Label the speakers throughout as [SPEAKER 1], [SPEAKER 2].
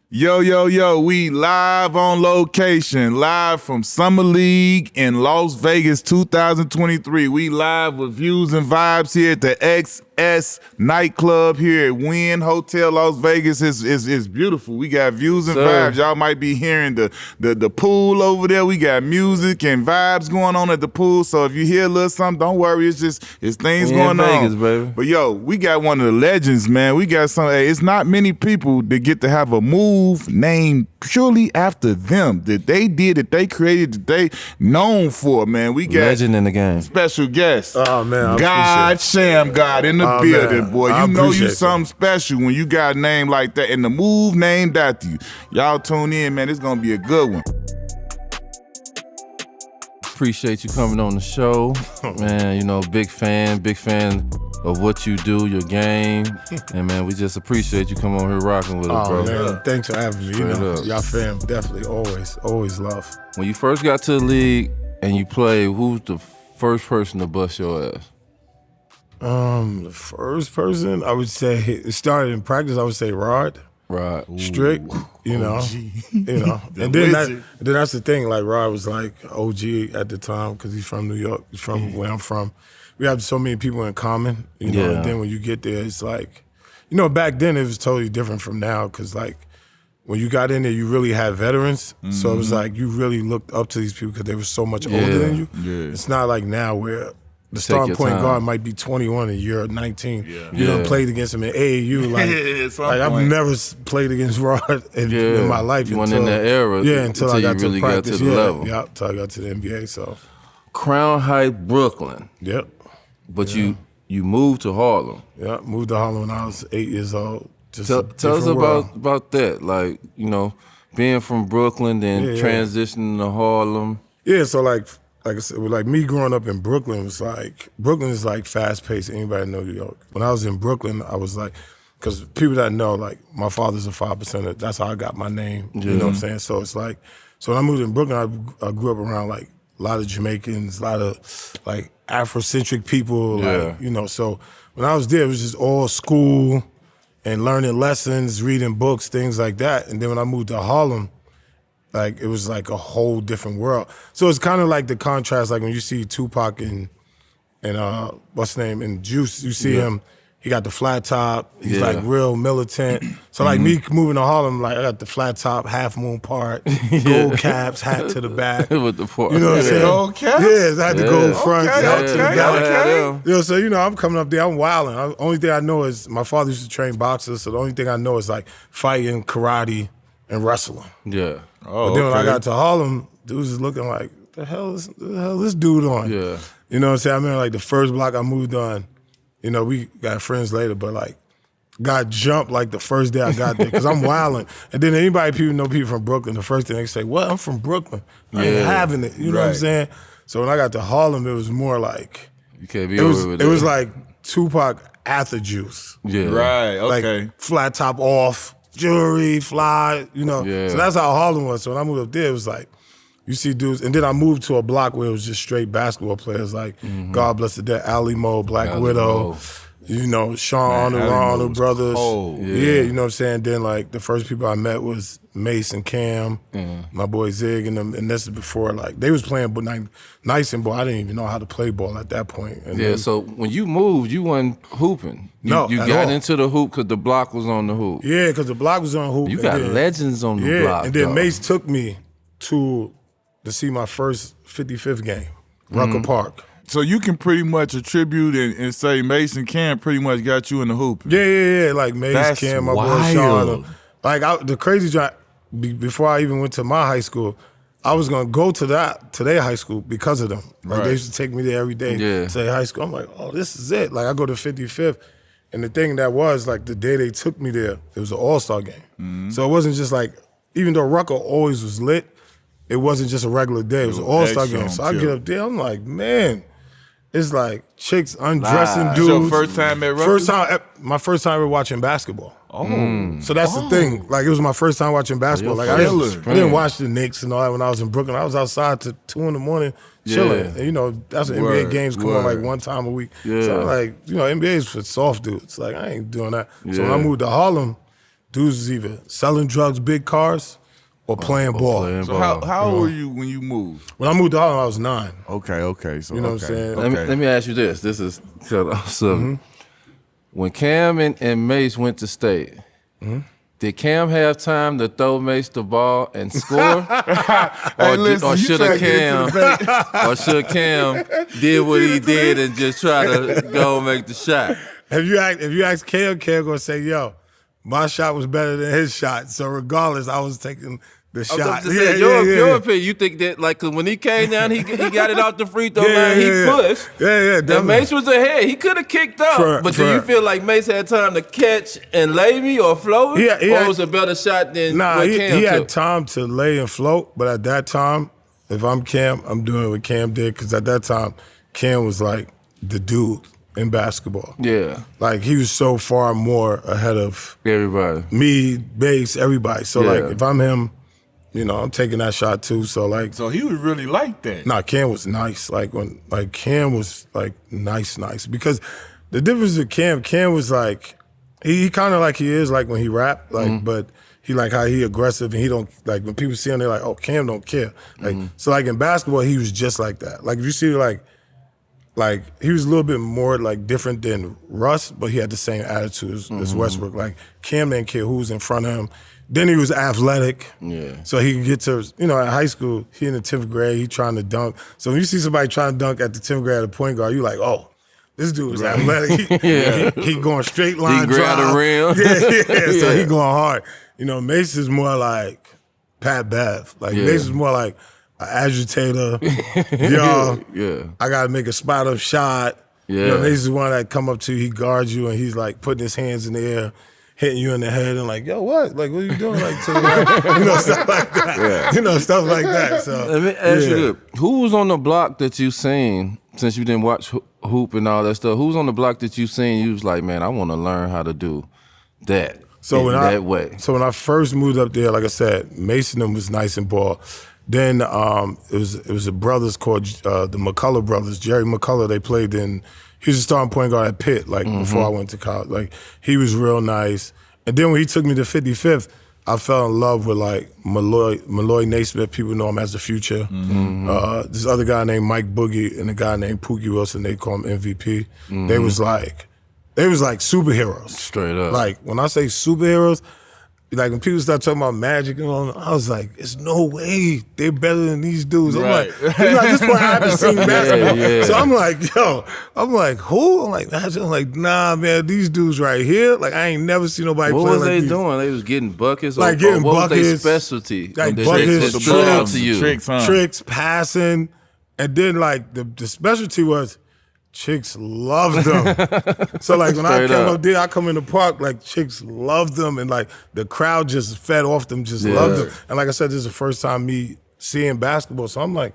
[SPEAKER 1] Yo, yo, yo, we live on location, live from Summer League in Las Vegas 2023. We live with views and vibes here at the XS Nightclub here at Wynn Hotel Las Vegas. It's beautiful. We got views and vibes. Y'all might be hearing the pool over there. We got music and vibes going on at the pool. So if you hear a little something, don't worry. It's things going
[SPEAKER 2] Vegas,
[SPEAKER 1] on.
[SPEAKER 2] Baby.
[SPEAKER 1] But yo, we got one of the legends, man. We got some. Hey, it's not many people that get to have a move named purely after them that they did, that they created, that they known for, man. We got
[SPEAKER 2] legend in the game.
[SPEAKER 1] Special guest.
[SPEAKER 3] Oh man,
[SPEAKER 1] God Shammgod in the building,
[SPEAKER 3] man.
[SPEAKER 1] boy. You know you something special when you got a name like that and the move named after you. Y'all tune in, man. It's gonna be a good one.
[SPEAKER 2] Appreciate you coming on the show, man. You know, big fan of what you do, your game, and man, we just appreciate you coming on here rocking with us, bro.
[SPEAKER 3] Man, thanks for having me.
[SPEAKER 2] Straight
[SPEAKER 3] you know,
[SPEAKER 2] up.
[SPEAKER 3] y'all fam, definitely, always love.
[SPEAKER 2] When you first got to the league and you played, who's the first person to bust your ass?
[SPEAKER 3] The first person, I would say, it started in practice. I would say Rod.
[SPEAKER 2] Right.
[SPEAKER 3] Strict, you know, and then that's the thing. Like Rod was like OG at the time because he's from New York. He's from where I'm from. We have so many people in common, you know.
[SPEAKER 2] Yeah.
[SPEAKER 3] And then when you get there, it's like, you know, back then it was totally different from now because like when you got in there, you really had veterans. So it was like you really looked up to these people because they were so much older than you.
[SPEAKER 1] Yeah.
[SPEAKER 3] It's not like now where the starting point guard might be 21 and you're 19. You done played against him in AAU. Like I've never played against Rod in my life.
[SPEAKER 2] You went in that era.
[SPEAKER 3] Yeah, until I got
[SPEAKER 2] you really
[SPEAKER 3] to practice.
[SPEAKER 2] got to the level.
[SPEAKER 3] Yeah, until I got to the NBA. So
[SPEAKER 2] Crown Heights, Brooklyn.
[SPEAKER 3] Yep.
[SPEAKER 2] But you moved to Harlem.
[SPEAKER 3] Yeah, moved to Harlem when I was 8 years old. Just
[SPEAKER 2] tell us about that. Like, you know, being from Brooklyn, then transitioning to Harlem.
[SPEAKER 3] Yeah, so like I said, like me growing up in Brooklyn was like, Brooklyn is like fast paced. Anybody know New York? When I was in Brooklyn, I was like, because people that know, like my father's a 5%er. That's how I got my name. You know what I'm saying? So it's like, so when I moved in Brooklyn, I grew up around like a lot of Jamaicans, a lot of like Afrocentric people, like, you know. So when I was there, it was just all school and learning lessons, reading books, things like that. And then when I moved to Harlem, like it was like a whole different world. So it's kind of like the contrast, like when you see Tupac and what's his name, and Juice, you see him, he got the flat top, he's like real militant. So like me moving to Harlem, like I got the flat top, half moon part, gold caps, hat to the back.
[SPEAKER 2] With the
[SPEAKER 3] you know what I'm saying?
[SPEAKER 1] Gold caps?
[SPEAKER 3] Yeah, I had the gold front, out to the back.
[SPEAKER 1] Okay.
[SPEAKER 3] You know, so you know, I'm coming up there, I'm wilding. The only thing I know is my father used to train boxers, so the only thing I know is like fighting, karate, and wrestling.
[SPEAKER 2] Yeah.
[SPEAKER 3] But then when I got to Harlem, dudes is looking like, the hell is this dude on?
[SPEAKER 2] Yeah.
[SPEAKER 3] You know what I'm saying? I mean, like the first block I moved on, you know, we got friends later, but like, got jumped like the first day I got there because I'm wilding. And then people know people from Brooklyn, the first thing they say, "What? I'm from Brooklyn. I ain't having it." You know what I'm saying? So when I got to Harlem, it was more like,
[SPEAKER 2] you can't be over with
[SPEAKER 3] it was like Tupac after Juice.
[SPEAKER 2] Yeah.
[SPEAKER 1] Right, okay.
[SPEAKER 3] Like flat top off, jewelry, fly, you know.
[SPEAKER 2] Yeah.
[SPEAKER 3] So that's how Harlem was. So when I moved up there, it was like, you see dudes, and then I moved to a block where it was just straight basketball players, like God bless the dead, Ali Mo, Black Widow, you know, Sean Arnold brothers. Yeah, you know what I'm saying? Then like the first people I met was Mase and Cam, my boy Zig and them, and this is before like they was playing but nice and ball. I didn't even know how to play ball at that point. And then,
[SPEAKER 2] so when you moved, you wasn't hooping. You got into the hoop because the block was on the hoop.
[SPEAKER 3] Yeah, because the block was on hoop.
[SPEAKER 2] You got legends on the block.
[SPEAKER 3] And then Mase took me to see my first 55th game, Rucker Park.
[SPEAKER 1] So you can pretty much attribute and say Mason Cam pretty much got you in the hoop.
[SPEAKER 3] Yeah. Like Mace, Cam, my boy Sean. Like the crazy job, before I even went to my high school, I was gonna go to their high school because of them. Like they used to take me there every day to their high school. I'm like, oh, this is it. Like I go to 55th, and the thing that was like the day they took me there, it was an all-star game. So it wasn't just like, even though Rucker always was lit, it wasn't just a regular day. It was an all-star game. So I get up there, I'm like, man, it's like chicks undressing dudes.
[SPEAKER 1] Your first time at Rucker?
[SPEAKER 3] My first time ever watching basketball. So that's the thing. Like it was my first time watching basketball. Like I didn't watch the Knicks and all that when I was in Brooklyn. I was outside till 2 in the morning chilling. And, you know, that's what NBA games come on like one time a week. So I'm like, you know, NBA is for soft dudes. Like I ain't doing that. So when I moved to Harlem, dudes was either selling drugs, big cars, or playing ball.
[SPEAKER 1] So how old were you when you moved?
[SPEAKER 3] When I moved to Harlem, I was 9.
[SPEAKER 1] Okay. So
[SPEAKER 3] You know what I'm saying?
[SPEAKER 2] Let me ask you this. This is so. When Cam and Mase went to state, did Cam have time to throw Mase the ball and score, or should Cam did what he did and just try to go make the shot?
[SPEAKER 3] If you ask Cam gonna say, "Yo, my shot was better than his shot." So regardless, I was taking the shot.
[SPEAKER 2] Your opinion, you think that like 'cause when he came down, he got it out the free throw line, he pushed.
[SPEAKER 3] Yeah, definitely.
[SPEAKER 2] And Mase was ahead. He could have kicked up. But do you feel like Mase had time to catch and lay me or float? Or it was a better shot than what Cam
[SPEAKER 3] he
[SPEAKER 2] took?
[SPEAKER 3] had time to lay and float, but at that time, if I'm Cam, I'm doing what Cam did, because at that time, Cam was like the dude in basketball.
[SPEAKER 2] Yeah.
[SPEAKER 3] Like, he was so far more ahead of
[SPEAKER 2] everybody.
[SPEAKER 3] Me, Mase, everybody. So, like, if I'm him, you know, I'm taking that shot too. So like,
[SPEAKER 1] so he was really like that.
[SPEAKER 3] Nah, Cam was nice. Cam was like nice, because the difference with Cam was like, he kind of like he is like when he rap, like, but he like how he aggressive and he don't like when people see him, they're like, oh, Cam don't care. Like, so like in basketball, he was just like that. Like if you see like he was a little bit more like different than Russ, but he had the same attitude as Westbrook. Like Cam didn't care who was in front of him. Then he was athletic. Yeah. So he could get to, in high school, he in the 10th grade, he trying to dunk. So when you see somebody trying to dunk at the 10th grade at a point guard, you like, oh, this dude is athletic. He going straight line
[SPEAKER 2] he
[SPEAKER 3] drive.
[SPEAKER 2] He the rim.
[SPEAKER 3] Yeah. So he going hard. Mase is more like Pat Bev. Like Mase is more like an agitator. I got to make a spot up shot. Yeah. Mase is one that come up to you, he guards you, and he's like putting his hands in the air, hitting you in the head and like, yo, what? Like, what are you doing? Like, to the stuff like that. Stuff like that. So
[SPEAKER 2] let me ask you this. Who was on the block that you seen, since you didn't watch hoop and all that stuff, who was on the block that you seen, you was like, man, I want to learn how to do that that way? So
[SPEAKER 3] when I first moved up there, like I said, Mason was nice and ball. Then it was a brothers called the McCullough brothers, Jerry McCullough. They played in. He was a starting point guard at Pitt, like before I went to college. Like he was real nice. And then when he took me to 55th, I fell in love with like Malloy Naismith. People know him as the future. This other guy named Mike Boogie and a guy named Pookie Wilson. They call him MVP. They was like superheroes. Straight up. Like when I say superheroes, like when people start talking about Magic and all, I was like, there's no way they're better than these dudes. I'm like, at this point I haven't seen basketball. So I'm like, who? I'm like, Magic. I'm like, nah, man, these dudes right here, like I ain't never seen nobody play like these.
[SPEAKER 2] What was they doing? They was getting buckets?
[SPEAKER 3] Like getting
[SPEAKER 2] what
[SPEAKER 3] buckets.
[SPEAKER 2] Was their specialty?
[SPEAKER 3] Like buckets,
[SPEAKER 2] that stood out to you.
[SPEAKER 3] Tricks, passing. And then like the specialty was chicks loved them. So like when I came up there, I come in the park, like chicks loved them, and like the crowd just fed off them, just loved them. And like I said, this is the first time me seeing basketball, so I'm like,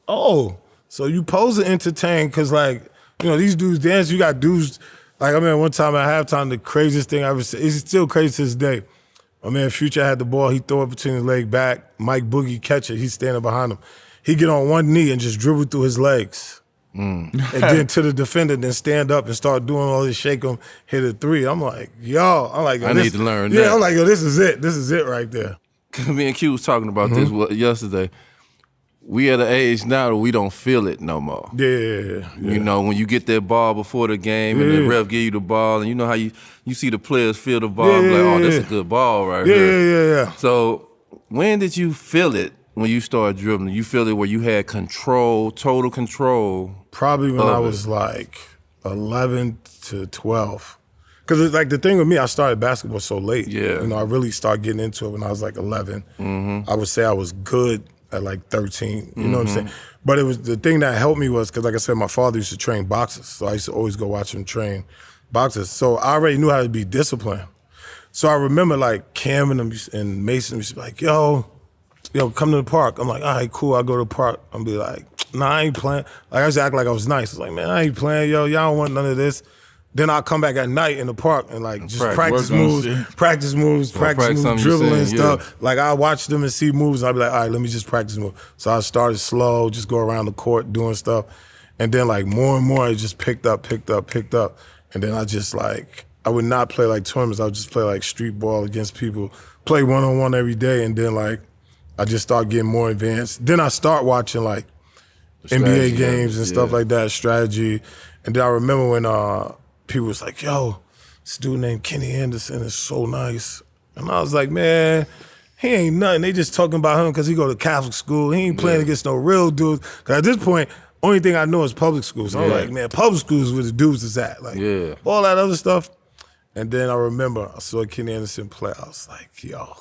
[SPEAKER 3] oh, so you pose to entertain, because like, these dudes dance, you got dudes, like I remember one time at halftime, the craziest thing I ever seen, it's still crazy to this day. My man Future had the ball, he throw it between his leg back, Mike Boogie catch it, he's standing behind him. He get on one knee and just dribble through his legs. And then to the defender, then stand up and start doing all this, shake him, hit a three. I'm like, yo, I
[SPEAKER 2] need to learn that.
[SPEAKER 3] Yeah, I'm like, yo, this is it. This is it right there.
[SPEAKER 2] Me and Q was talking about this yesterday. We at an age now that we don't feel it no more.
[SPEAKER 3] Yeah.
[SPEAKER 2] When you get that ball before the game and the ref give you the ball, and you know how you see the players feel the ball, like, oh, that's a good ball right here.
[SPEAKER 3] Yeah.
[SPEAKER 2] So when did you feel it? When you started dribbling, you feel it where you had control, total control?
[SPEAKER 3] Probably when I was like 11 to 12. Because like the thing with me, I started basketball so late. Yeah. I really started getting into it when I was like 11. I would say I was good at like 13. You know what I'm saying? But it was the thing that helped me was, because like I said, my father used to train boxers. So I used to always go watch him train boxers. So I already knew how to be disciplined. So I remember like Cam and Mason used to be like, yo, come to the park. I'm like, all right, cool, I'll go to the park. I'm be like, nah, I ain't playing. Like, I used to act like I was nice. I was like, man, I ain't playing, y'all don't want none of this. Then I'll come back at night in the park and like just practice moves, dribbling and stuff. Like I watch them and see moves, and I'll be like, all right, let me just practice moves. So I started slow, just go around the court doing stuff. And then like more and more, it just picked up. And then I just like, I would not play like tournaments. I would just play like street ball against people, play one-on-one every day, and then like I just start getting more advanced. Then I start watching like NBA games and stuff like that, strategy. And then I remember when people was like, yo, this dude named Kenny Anderson is so nice. And I was like, man, he ain't nothing. They just talking about him because he go to Catholic school. He ain't playing against no real dudes. Because at this point, only thing I know is public school. So I'm like, man, public school is where the dudes is at. Like, all that other stuff. And then I remember I saw Kenny Anderson play. I was like, yo.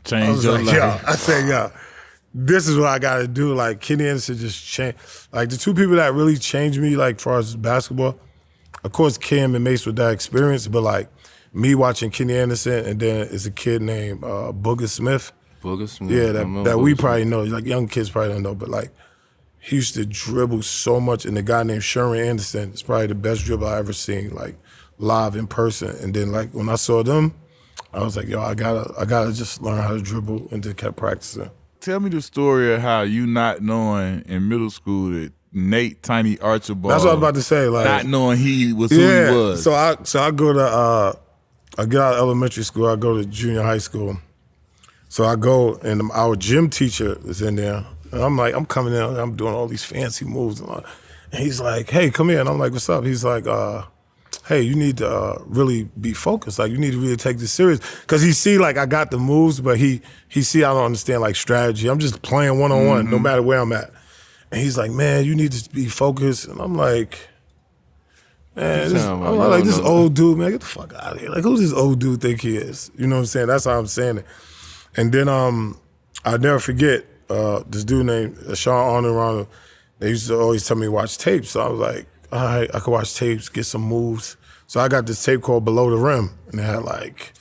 [SPEAKER 1] Change your life.
[SPEAKER 3] I said, yo, this is what I got to do. Like, Kenny Anderson just changed. Like, the two people that really changed me, like, as far as basketball, of course, Cam and Mase with that experience, but, like, me watching Kenny Anderson, and then is a kid named Booger Smith.
[SPEAKER 2] Booger Smith.
[SPEAKER 3] Yeah, that we probably know. Like, young kids probably don't know, but, like, he used to dribble so much. And the guy named Sherman Anderson is probably the best dribbler I ever seen, like, live in person. And then, like, when I saw them, I was like, yo, I gotta just learn how to dribble, and then kept practicing.
[SPEAKER 1] Tell me the story of how you not knowing in middle school that Nate Tiny Archibald.
[SPEAKER 3] That's what I was about to say. Like,
[SPEAKER 1] not knowing he was who he was.
[SPEAKER 3] So I go to I get out of elementary school. I go to junior high school. So I go, and our gym teacher is in there. And I'm like, I'm coming in, I'm doing all these fancy moves. And he's like, hey, come here. And I'm like, what's up? He's like, hey, you need to really be focused. Like, you need to really take this serious. Because he see, like, I got the moves, but he see I don't understand, like, strategy. I'm just playing one-on-one, no matter where I'm at. And he's like, man, you need to be focused. And I'm like, man, this old dude, man, get the fuck out of here. Like, who does this old dude think he is? You know what I'm saying? That's how I'm saying it. And then I'll never forget this dude named Sean Arnold. They used to always tell me to watch tapes. So I was like, all right, I could watch tapes, get some moves. So I got this tape called Below the Rim, and it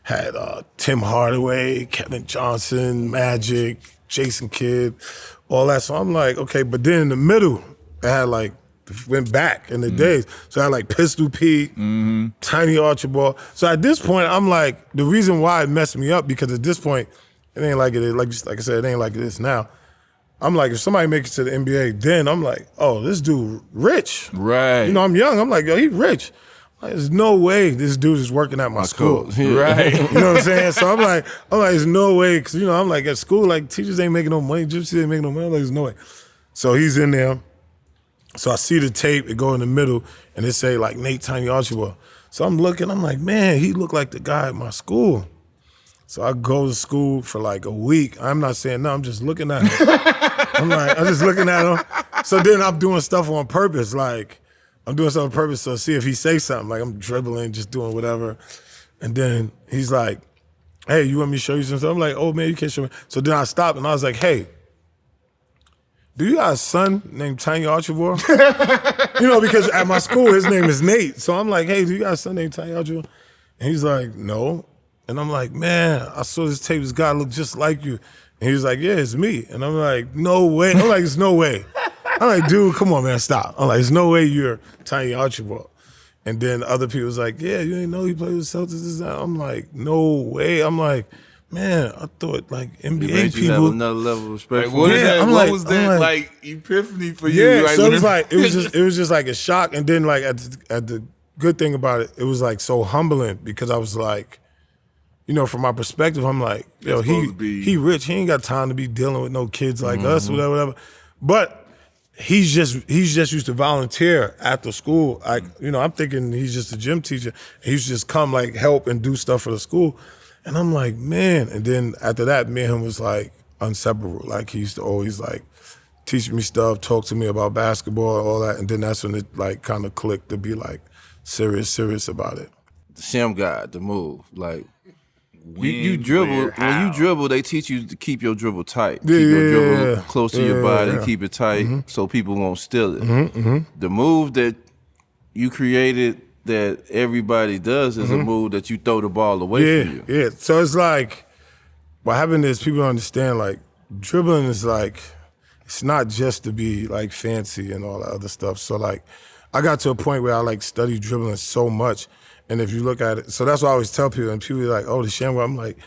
[SPEAKER 3] had Tim Hardaway, Kevin Johnson, Magic, Jason Kidd, all that. So I'm like, okay, but then in the middle, it had like, went back in the days. So I had like Pistol Pete, Tiny Archibald. So at this point, I'm like, the reason why it messed me up, because at this point, it ain't like it is, like I said, it ain't like it is now. I'm like, if somebody makes it to the NBA, then I'm like, oh, this dude rich.
[SPEAKER 1] Right.
[SPEAKER 3] You know, I'm young. I'm like, yo, he rich. Like, there's no way this dude is working at my school.
[SPEAKER 1] Right.
[SPEAKER 3] You know what I'm saying? So I'm like, there's no way. Because, you know, I'm like, at school, like, teachers ain't making no money. Gypsies ain't making no money. I'm like, there's no way. So he's in there. So I see the tape. It go in the middle. And it say, like, Nate Tiny Archibald. So I'm looking. I'm like, man, he look like the guy at my school. So I go to school for like a week. I'm not saying no, I'm just looking at him. I'm just looking at him. So then I'm doing stuff on purpose. Like, I'm doing stuff on purpose to see if he say something. Like, I'm dribbling, just doing whatever. And then he's like, hey, you want me to show you something? I'm like, oh, man, you can't show me. So then I stopped, and I was like, hey, do you got a son named Tiny Archibald? You know, because at my school, his name is Nate. So I'm like, hey, do you got a son named Tiny Archibald? And he's like, no. And I'm like, man, I saw this tape. This guy looked just like you. And he was like, yeah, it's me. And I'm like, no way. I'm like, it's no way. I'm like, dude, come on, man, stop. I'm like, there's no way you're Tiny Archibald. And then other people was like, yeah, you ain't know he played with Celtics. I'm like, no way. I'm like, man, I thought like NBA people.
[SPEAKER 2] Have another level of respect.
[SPEAKER 1] Like, what was that like epiphany for you?
[SPEAKER 3] Yeah,
[SPEAKER 1] Like,
[SPEAKER 3] so it was like it was just like a shock. And then like at the good thing about it, it was like so humbling, because I was like, you know, from my perspective, I'm like, yo, he rich. He ain't got time to be dealing with no kids like us, whatever. But he's just used to volunteer after school. Like, you know, I'm thinking he's just a gym teacher. He used to just come like help and do stuff for the school. And I'm like, man. And then after that, me and him was like inseparable. Like, he used to always like teach me stuff, talk to me about basketball, all that. And then that's when it like kind of clicked to be like serious about it.
[SPEAKER 2] The Shammgod, the move, like. You dribble. When you dribble, they teach you to keep your dribble tight. Keep your dribble close to your body. Keep it tight so people won't steal it. The move that you created that everybody does is a move that you throw the ball away from you.
[SPEAKER 3] Yeah. So it's like, what happened is people don't understand, like, dribbling is like, it's not just to be like fancy and all that other stuff. So like, I got to a point where I like studied dribbling so much. And if you look at it, so that's what I always tell people, and people are like, oh, the Shammgod. I'm like,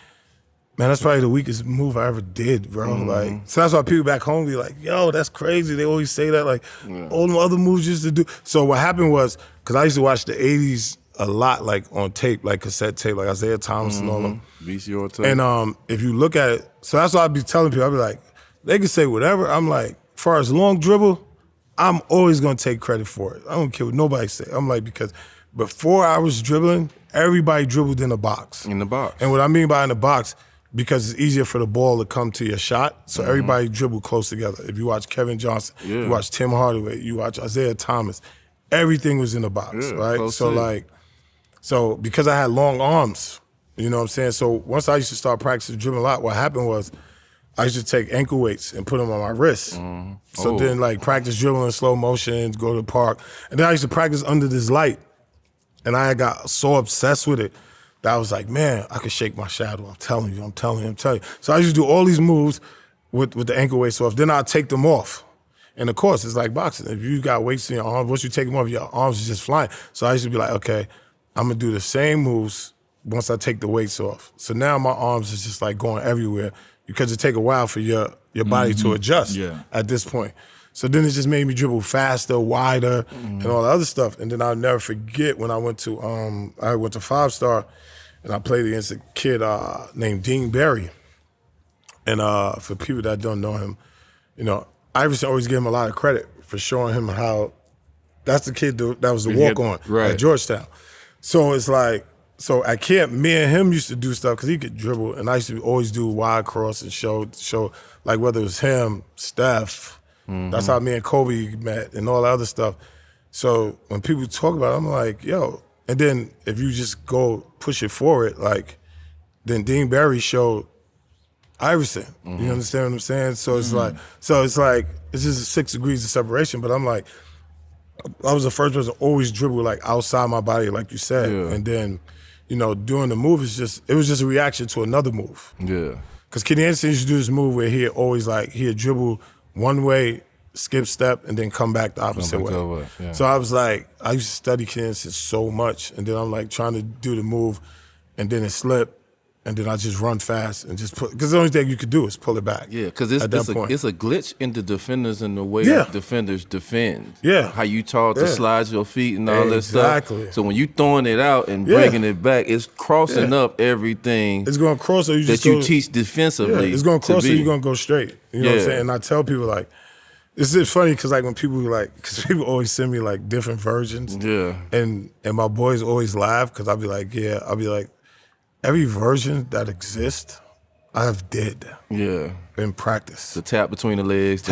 [SPEAKER 3] man, that's probably the weakest move I ever did, bro. Like, so that's why people back home be like, yo, that's crazy. They always say that, like, all the other moves you used to do. So what happened was, because I used to watch the 80s a lot like on tape, like cassette tape, like Isaiah Thomas and all them.
[SPEAKER 2] VCR tape.
[SPEAKER 3] And if you look at it, so that's what I'd be telling people. I'd be like, they can say whatever. I'm like, as far as long dribble, I'm always gonna take credit for it. I don't care what nobody say. I'm like, because before I was dribbling, everybody dribbled in the box.
[SPEAKER 2] In the box.
[SPEAKER 3] And what I mean by in the box, because it's easier for the ball to come to your shot, so everybody dribbled close together. If you watch Kevin Johnson, you watch Tim Hardaway, you watch Isaiah Thomas, everything was in the box, right? So because I had long arms, you know what I'm saying? So once I used to start practicing dribbling a lot, what happened was I used to take ankle weights and put them on my wrists. So then like practice dribbling in slow motion, go to the park. And then I used to practice under this light. And I got so obsessed with it that I was like, man, I could shake my shadow. I'm telling you. So I used to do all these moves with the ankle weights off. Then I'd take them off. And of course, it's like boxing. If you got weights in your arms, once you take them off, your arms are just flying. So I used to be like, okay, I'm gonna do the same moves once I take the weights off. So now my arms is just like going everywhere because it take a while for your body to adjust at this point. So then it just made me dribble faster, wider, and all the other stuff. And then I'll never forget when I went to 5-star and I played against a kid named Dean Barry. And for people that don't know him, you know, Iverson always gave him a lot of credit for showing him how that's the kid that was the walk-on at Georgetown. So it's like, so at camp, me and him used to do stuff because he could dribble, and I used to always do wide cross and show like whether it was him, Steph, that's how me and Kobe met and all that other stuff. So when people talk about it, I'm like, yo. And then if you just go push it forward, like, then Dean Barry showed Iverson. You understand what I'm saying? So it's like, it's just 6 degrees of separation, but I'm like, I was the first person to always dribble like outside my body, like you said. And then, you know, doing the move it was just a reaction to another move. Because Kenny Anderson used to do this move where he'd dribble one way, skip step, and then come back the opposite way. So I was like, I used to study Kenny Anderson so much, and then I'm like trying to do the move, and then it slipped, and then I just run fast and just put, because the only thing you could do is pull it back.
[SPEAKER 2] Yeah, because it's a glitch in the defenders and the way defenders defend. How you taught to slide your feet and all that stuff. So when you throwing it out and bringing it back, it's crossing up everything. It's going to cross, or you just you teach defensively.
[SPEAKER 3] It's going to cross, or you're going to go straight. You know what I'm saying? And I tell people like, it's just funny because like when people because people always send me like different versions. And my boys always laugh because I'll be like, every version that exists, I've did. In practice.
[SPEAKER 2] The tap between the legs.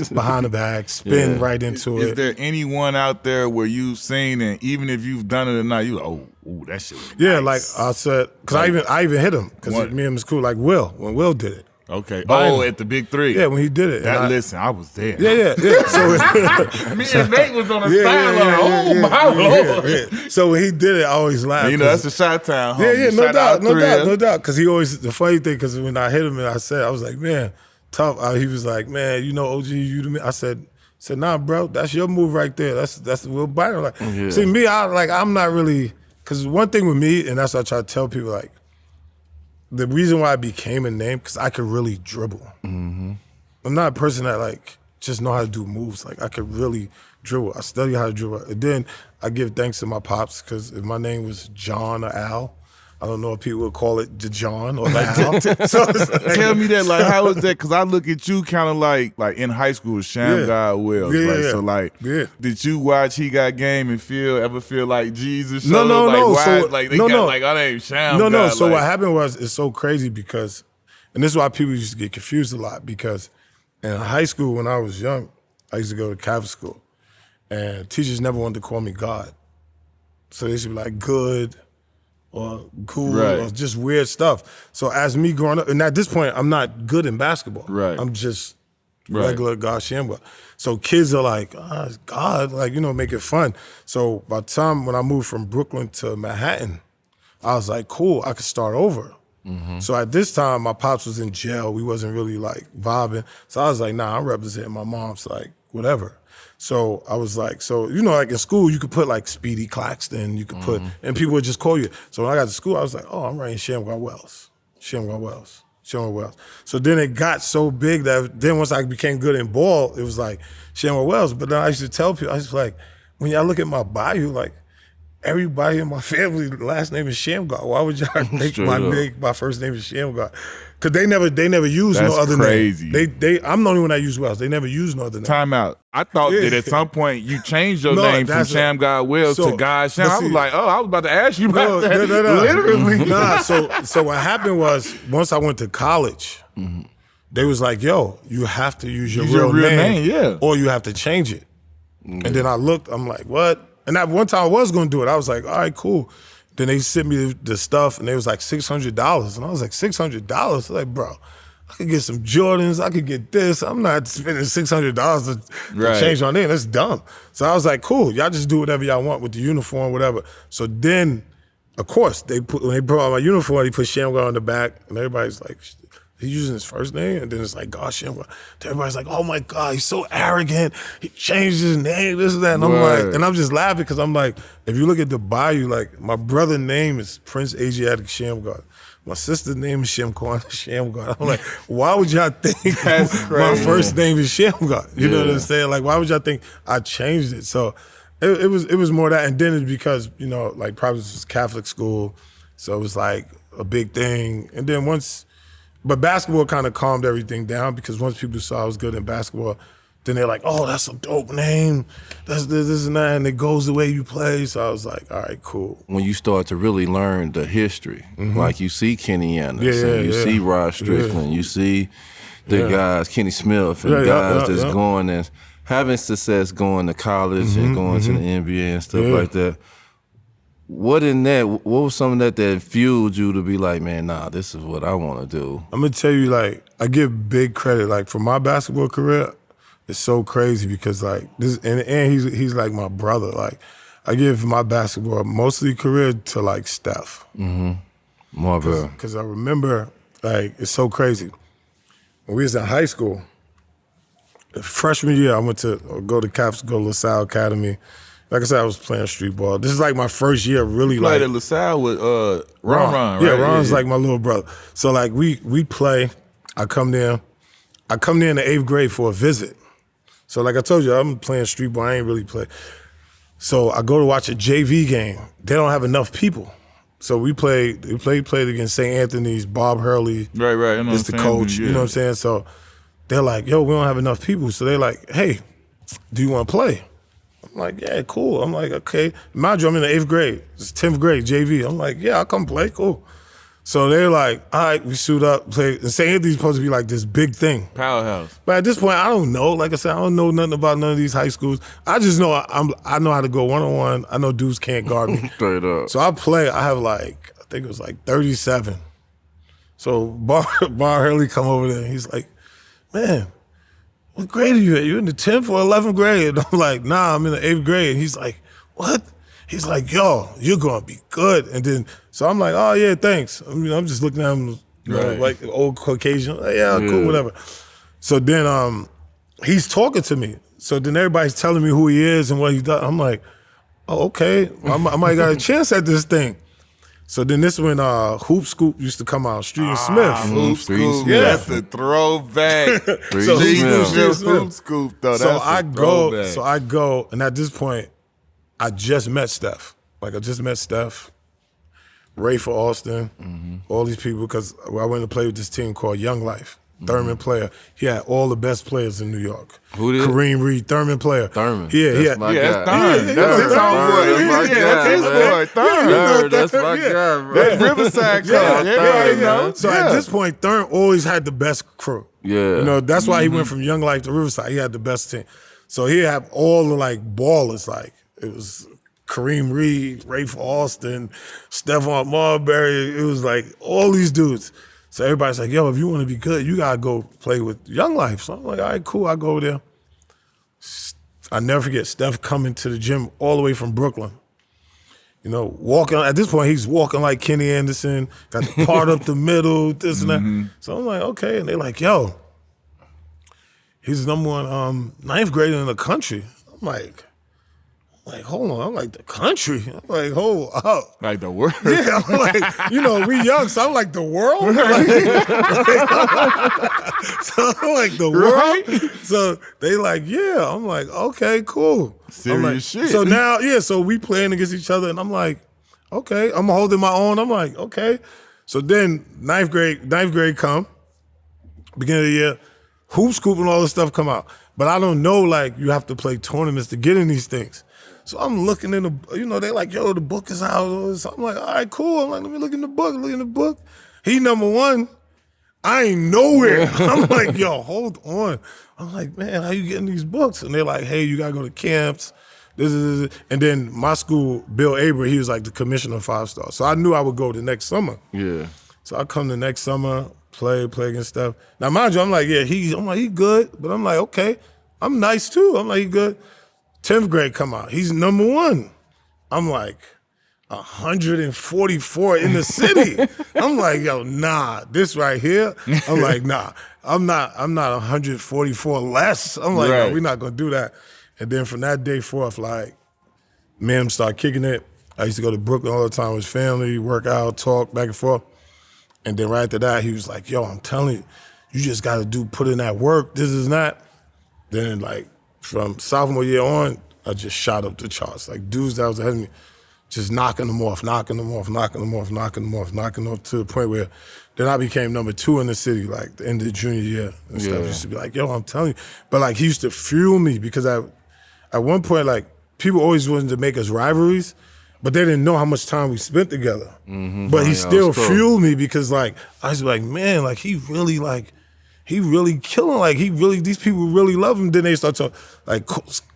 [SPEAKER 3] Behind the back, spin right into it.
[SPEAKER 1] Is there anyone out there where you've seen, and even if you've done it or not, you like, oh, that shit was nice.
[SPEAKER 3] Like I said, because I even hit him because me and him was cool. Like when Will did it.
[SPEAKER 1] Okay. At the Big Three.
[SPEAKER 3] Yeah, when he did it.
[SPEAKER 1] Listen, I was there.
[SPEAKER 3] So
[SPEAKER 1] me and Nate was on the sideline. My Lord.
[SPEAKER 3] So when he did it, I always laughed.
[SPEAKER 1] You know, that's the Chi-Town.
[SPEAKER 3] No doubt. Because he always, the funny thing, because when I hit him and I was like, man, tough. He was like, man, you know, OG, you to me. I said, nah, bro, that's your move right there. That's Will Byron. Like, see, me, I'm not really, because one thing with me, and that's what I try to tell people, like, the reason why I became a name, because I could really dribble. I'm not a person that like just know how to do moves. Like I could really dribble. I study how to dribble. And then I give thanks to my pops, because if my name was John or Al, I don't know if people would call it John or Al. So like,
[SPEAKER 1] tell me that, like, how is that? Because I look at you kind of like in high school, Shammgod Wells. So like, did you watch He Got Game and ever feel like Jesus?
[SPEAKER 3] No.
[SPEAKER 1] So, like they got like, our name Shammgod.
[SPEAKER 3] No. So what happened was, it's so crazy because, and this is why people used to get confused a lot, because in high school when I was young, I used to go to Catholic school, and teachers never wanted to call me God. So they used to be like, good, or cool, or just weird stuff. So as me growing up, and at this point, I'm not good in basketball. I'm just regular God Shammgod. So kids are like, God, like, you know, make it fun. So by the time when I moved from Brooklyn to Manhattan, I was like, cool, I could start over. So at this time, my pops was in jail. We wasn't really like vibing. So I was like, nah, I'm representing my mom's, like, whatever. So I was like, so, you know, like in school, you could put like Speedy Claxton, you could put, and people would just call you. So when I got to school, I was like, oh, I'm writing Shammgod Wells. So then it got so big that then once I became good in ball, it was like Shammgod Wells. But then I used to tell people, I was like, when y'all look at my bio, like, everybody in my family last name is Shammgod. Why would y'all think my first name is Shammgod? Because they never use no other
[SPEAKER 1] crazy.
[SPEAKER 3] name. I'm the only one that use Wells. They never use no other name.
[SPEAKER 1] Time out. I thought that at some point you changed your name from Shammgod Wells to God Sham. I was like, I was about to ask you about that. Literally.
[SPEAKER 3] So what happened was, once I went to college, they was like, yo, you have to use your real name, or you have to change it. And then I looked, I'm like, what? And that one time I was going to do it. I was like, all right, cool. Then they sent me the stuff, and it was like $600. And I was like, $600? like, bro, I could get some Jordans. I could get this. I'm not spending $600 to change my name. That's dumb. So I was like, cool. Y'all just do whatever y'all want with the uniform, whatever. So then, of course, when they put on my uniform, they put Shammgod on the back, and everybody's like, he's using his first name, and then it's like, gosh, Shammgod. Everybody's like, oh my God, he's so arrogant. He changed his name, this and that. And I'm like, and I'm just laughing because I'm like, if you look at the bio, like, my brother's name is Prince Asiatic Shammgod. My sister's name is Shammgod. I'm like, why would y'all think my first name is Shammgod? You know what I'm saying? Like, why would y'all think I changed it? So it was more that, and then it's because, you know, like, Providence was Catholic school, so it was like a big thing. And then but basketball kind of calmed everything down, because once people saw I was good in basketball, then they're like, oh, that's a dope name. That's this and that, and it goes the way you play. So I was like, all right, cool.
[SPEAKER 2] When you start to really learn the history, like you see Kenny Anderson, you see Rod Strickland, you see the guys, Kenny Smith, and guys that's going and having success going to college and going to the NBA and stuff like that. What was some of that fueled you to be like, man, nah, this is what I want to do?
[SPEAKER 3] I'm going to tell you, like, I give big credit. Like, for my basketball career, it's so crazy because, like, this, and he's like my brother. Like, I give my basketball mostly career to, like, Steph.
[SPEAKER 2] Marbury.
[SPEAKER 3] Because I remember, like, it's so crazy. When we was in high school, the freshman year, I went to go to LaSalle Academy. Like I said, I was playing street ball. This is like my first year really,
[SPEAKER 1] played at LaSalle with Ron, right?
[SPEAKER 3] Yeah, Ron's like my little brother. So like we play, I come there in the 8th grade for a visit. So like I told you, I'm playing street ball, I ain't really play. So I go to watch a JV game. They don't have enough people. So we played against St. Anthony's, Bob Hurley.
[SPEAKER 1] Right.
[SPEAKER 3] Is the coach, you know what I'm saying? So they're like, yo, we don't have enough people. So they're like, hey, do you want to play? I'm like, yeah, cool. I'm like, okay. Mind you, I'm in the 8th grade. It's 10th grade, JV. I'm like, yeah, I'll come play, cool. So they're like, all right, we suit up, play. And St. Anthony's supposed to be like this big thing.
[SPEAKER 1] Powerhouse.
[SPEAKER 3] But at this point, I don't know. Like I said, I don't know nothing about none of these high schools. I just know I know how to go one-on-one. I know dudes can't guard me.
[SPEAKER 2] Straight up.
[SPEAKER 3] So I play, I have like, I think it was like 37. So Bar Hurley come over there and he's like, man, what grade are you at? You in the 10th or 11th grade? And I'm like, nah, I'm in the 8th grade. And he's like, what? He's like, yo, you're gonna be good. And then, so I'm like, oh yeah, thanks. I mean, I'm just looking at him, you know, like an old Caucasian. Like, yeah, cool, whatever. So then he's talking to me. So then everybody's telling me who he is and what he does. I'm like, oh, okay, I might got a chance at this thing. So then this when Hoop Scoop used to come out, Street and Smith.
[SPEAKER 1] Hoop Scoop,
[SPEAKER 3] yeah.
[SPEAKER 1] That's a throwback.
[SPEAKER 3] So
[SPEAKER 1] Hoop Scoop, though.
[SPEAKER 3] So I go, and at this point, I just met Steph. Like I just met Steph, Ray for Austin, all these people, because I went to play with this team called Young Life. Thurman player. He had all the best players in New York.
[SPEAKER 2] Who did?
[SPEAKER 3] Kareem Reed, Thurman player.
[SPEAKER 2] Thurman.
[SPEAKER 3] Yeah,
[SPEAKER 2] that's my
[SPEAKER 1] that's
[SPEAKER 2] guy.
[SPEAKER 1] Thurman. That's his homeboy. That's his boy. Thurman.
[SPEAKER 2] That's my guy, bro.
[SPEAKER 1] That's Riverside Club.
[SPEAKER 2] Thurman, man.
[SPEAKER 3] So at this point, Thurman always had the best crew.
[SPEAKER 2] Yeah.
[SPEAKER 3] You know, that's why he went from Young Life to Riverside. He had the best team. So he had all the like ballers. Like it was Kareem Reed, Rafe Austin, Stephon Marbury. It was like all these dudes. So everybody's like, yo, if you want to be good, you got to go play with Young Life. So I'm like, all right, cool, I'll go there. I never forget Steph coming to the gym all the way from Brooklyn. You know, walking, at this point, he's walking like Kenny Anderson, got the part up the middle, this and that. So I'm like, okay. And they're like, yo, he's the #1 9th grader in the country. I'm like, Like, hold on, I'm like, the country? I'm like, hold up.
[SPEAKER 1] Like the world.
[SPEAKER 3] Yeah, I'm like, we young, so I'm like, the world? So I'm like, the world?
[SPEAKER 1] Right?
[SPEAKER 3] So they like, yeah. I'm like, okay, cool.
[SPEAKER 1] Serious
[SPEAKER 3] I'm like,
[SPEAKER 1] shit.
[SPEAKER 3] So now, so we playing against each other, and I'm like, okay, I'm holding my own. I'm like, okay. So then ninth grade come, beginning of the year, hoop scoop and all this stuff come out. But I don't know, like, you have to play tournaments to get in these things. So I'm looking in the, they like, yo, the book is out. So I'm like, all right, cool. I'm like, let me look in the book. He number one. I ain't nowhere. I'm like, yo, hold on. I'm like, man, how you getting these books? And they're like, hey, you got to go to camps. This. And then my school, Bill Aber, he was like the commissioner of 5-star. So I knew I would go the next summer.
[SPEAKER 2] Yeah.
[SPEAKER 3] So I come the next summer, play against Steph. Now, mind you, I'm like, he good. But I'm like, okay, I'm nice too. I'm like, he good. 10th grade come out. He's number one. I'm like, 144 in the city. I'm like, yo, nah, this right here. I'm like, nah, I'm not 144 less. I'm like,
[SPEAKER 1] right.
[SPEAKER 3] no, we're not gonna do that. And then from that day forth, like, Mem started kicking it. I used to go to Brooklyn all the time with his family, work out, talk back and forth. And then right after that, he was like, yo, I'm telling you, you just gotta put in that work, this is not. Then like, from sophomore year on, I just shot up the charts. Like dudes that was ahead of me, just knocking them off to the point where then I became number 2 in the city, like the end of the junior year and stuff. Used to be like, yo, I'm telling you. But like he used to fuel me because at one point, like people always wanted to make us rivalries, but they didn't know how much time we spent together. Mm-hmm. But he still fueled me because like, I was like, man, like he really killing, like these people really love him. Then they start talking, like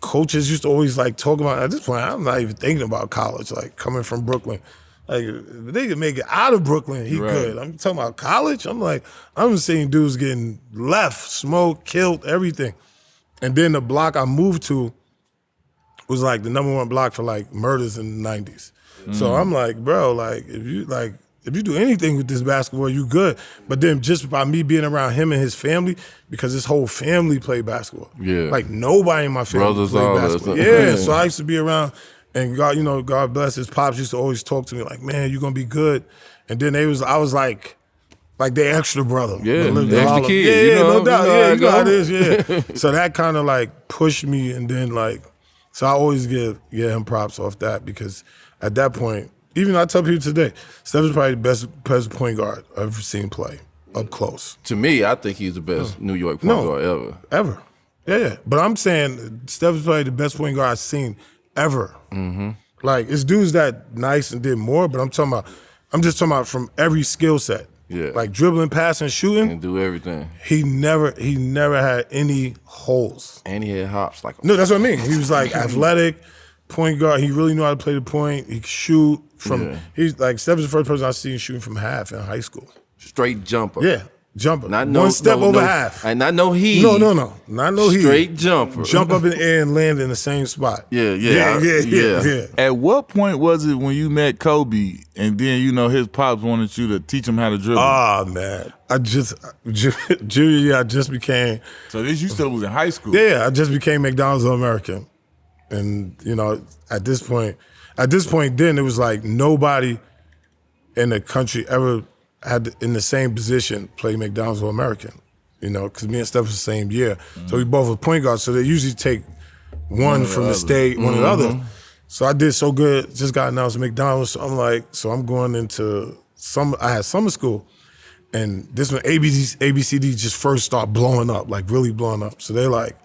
[SPEAKER 3] coaches used to always like talk about, at this point, I'm not even thinking about college, like coming from Brooklyn. Like if they could make it out of Brooklyn, he could. I'm talking about college. I'm like, I'm seeing dudes getting left, smoked, killed, everything. And then the block I moved to was like the number 1 block for like murders in the 90s. So I'm like, bro, like if you do anything with this basketball, you good. But then just by me being around him and his family, because his whole family played basketball. Yeah. Like nobody in my family played basketball. Yeah, so I used to be around, and God bless, his pops used to always talk to me like, man, you're gonna be good. And then I was like their extra brother.
[SPEAKER 2] Yeah, the extra kid.
[SPEAKER 3] Yeah, no doubt. Yeah, you know how it is, yeah. So that kind of like pushed me, and then like, so I always give him props off that, because at that point, even I tell people today, Steph is probably the best point guard I've ever seen play up close.
[SPEAKER 2] To me, I think he's the best New York point guard
[SPEAKER 3] ever. Yeah. But I'm saying Steph is probably the best point guard I've seen ever. Mm-hmm. Like, it's dudes that nice and did more, but I'm just talking about from every skill set.
[SPEAKER 2] Yeah.
[SPEAKER 3] Like dribbling, passing, shooting.
[SPEAKER 2] And do everything.
[SPEAKER 3] He never had any holes.
[SPEAKER 2] And he had hops like
[SPEAKER 3] No, that's what I mean. He was like athletic, point guard. He really knew how to play the point. He could shoot from. He's like Steph's the first person I seen shooting from half in high school.
[SPEAKER 2] Straight jumper.
[SPEAKER 3] Yeah, jumper. One step over half.
[SPEAKER 2] And not no heat.
[SPEAKER 3] No, not no heat.
[SPEAKER 2] Straight jumper.
[SPEAKER 3] Jump up in the air and land in the same spot.
[SPEAKER 2] Yeah.
[SPEAKER 1] At what point was it when you met Kobe and then his pops wanted you to teach him how to dribble?
[SPEAKER 3] Oh man, junior year I just became.
[SPEAKER 1] So this you still was in high school?
[SPEAKER 3] Yeah, I just became McDonald's All-American, and at this point then it was like nobody in the country ever had in the same position play McDonald's All-American, because me and Steph was the same year. Mm-hmm. So we both were point guards, so they usually take one from the state, one or the other. So I did so good, just got announced at McDonald's. So I'm like, I'm going into I had summer school, and this when ABCD just first started blowing up, like really blowing up. So they're like,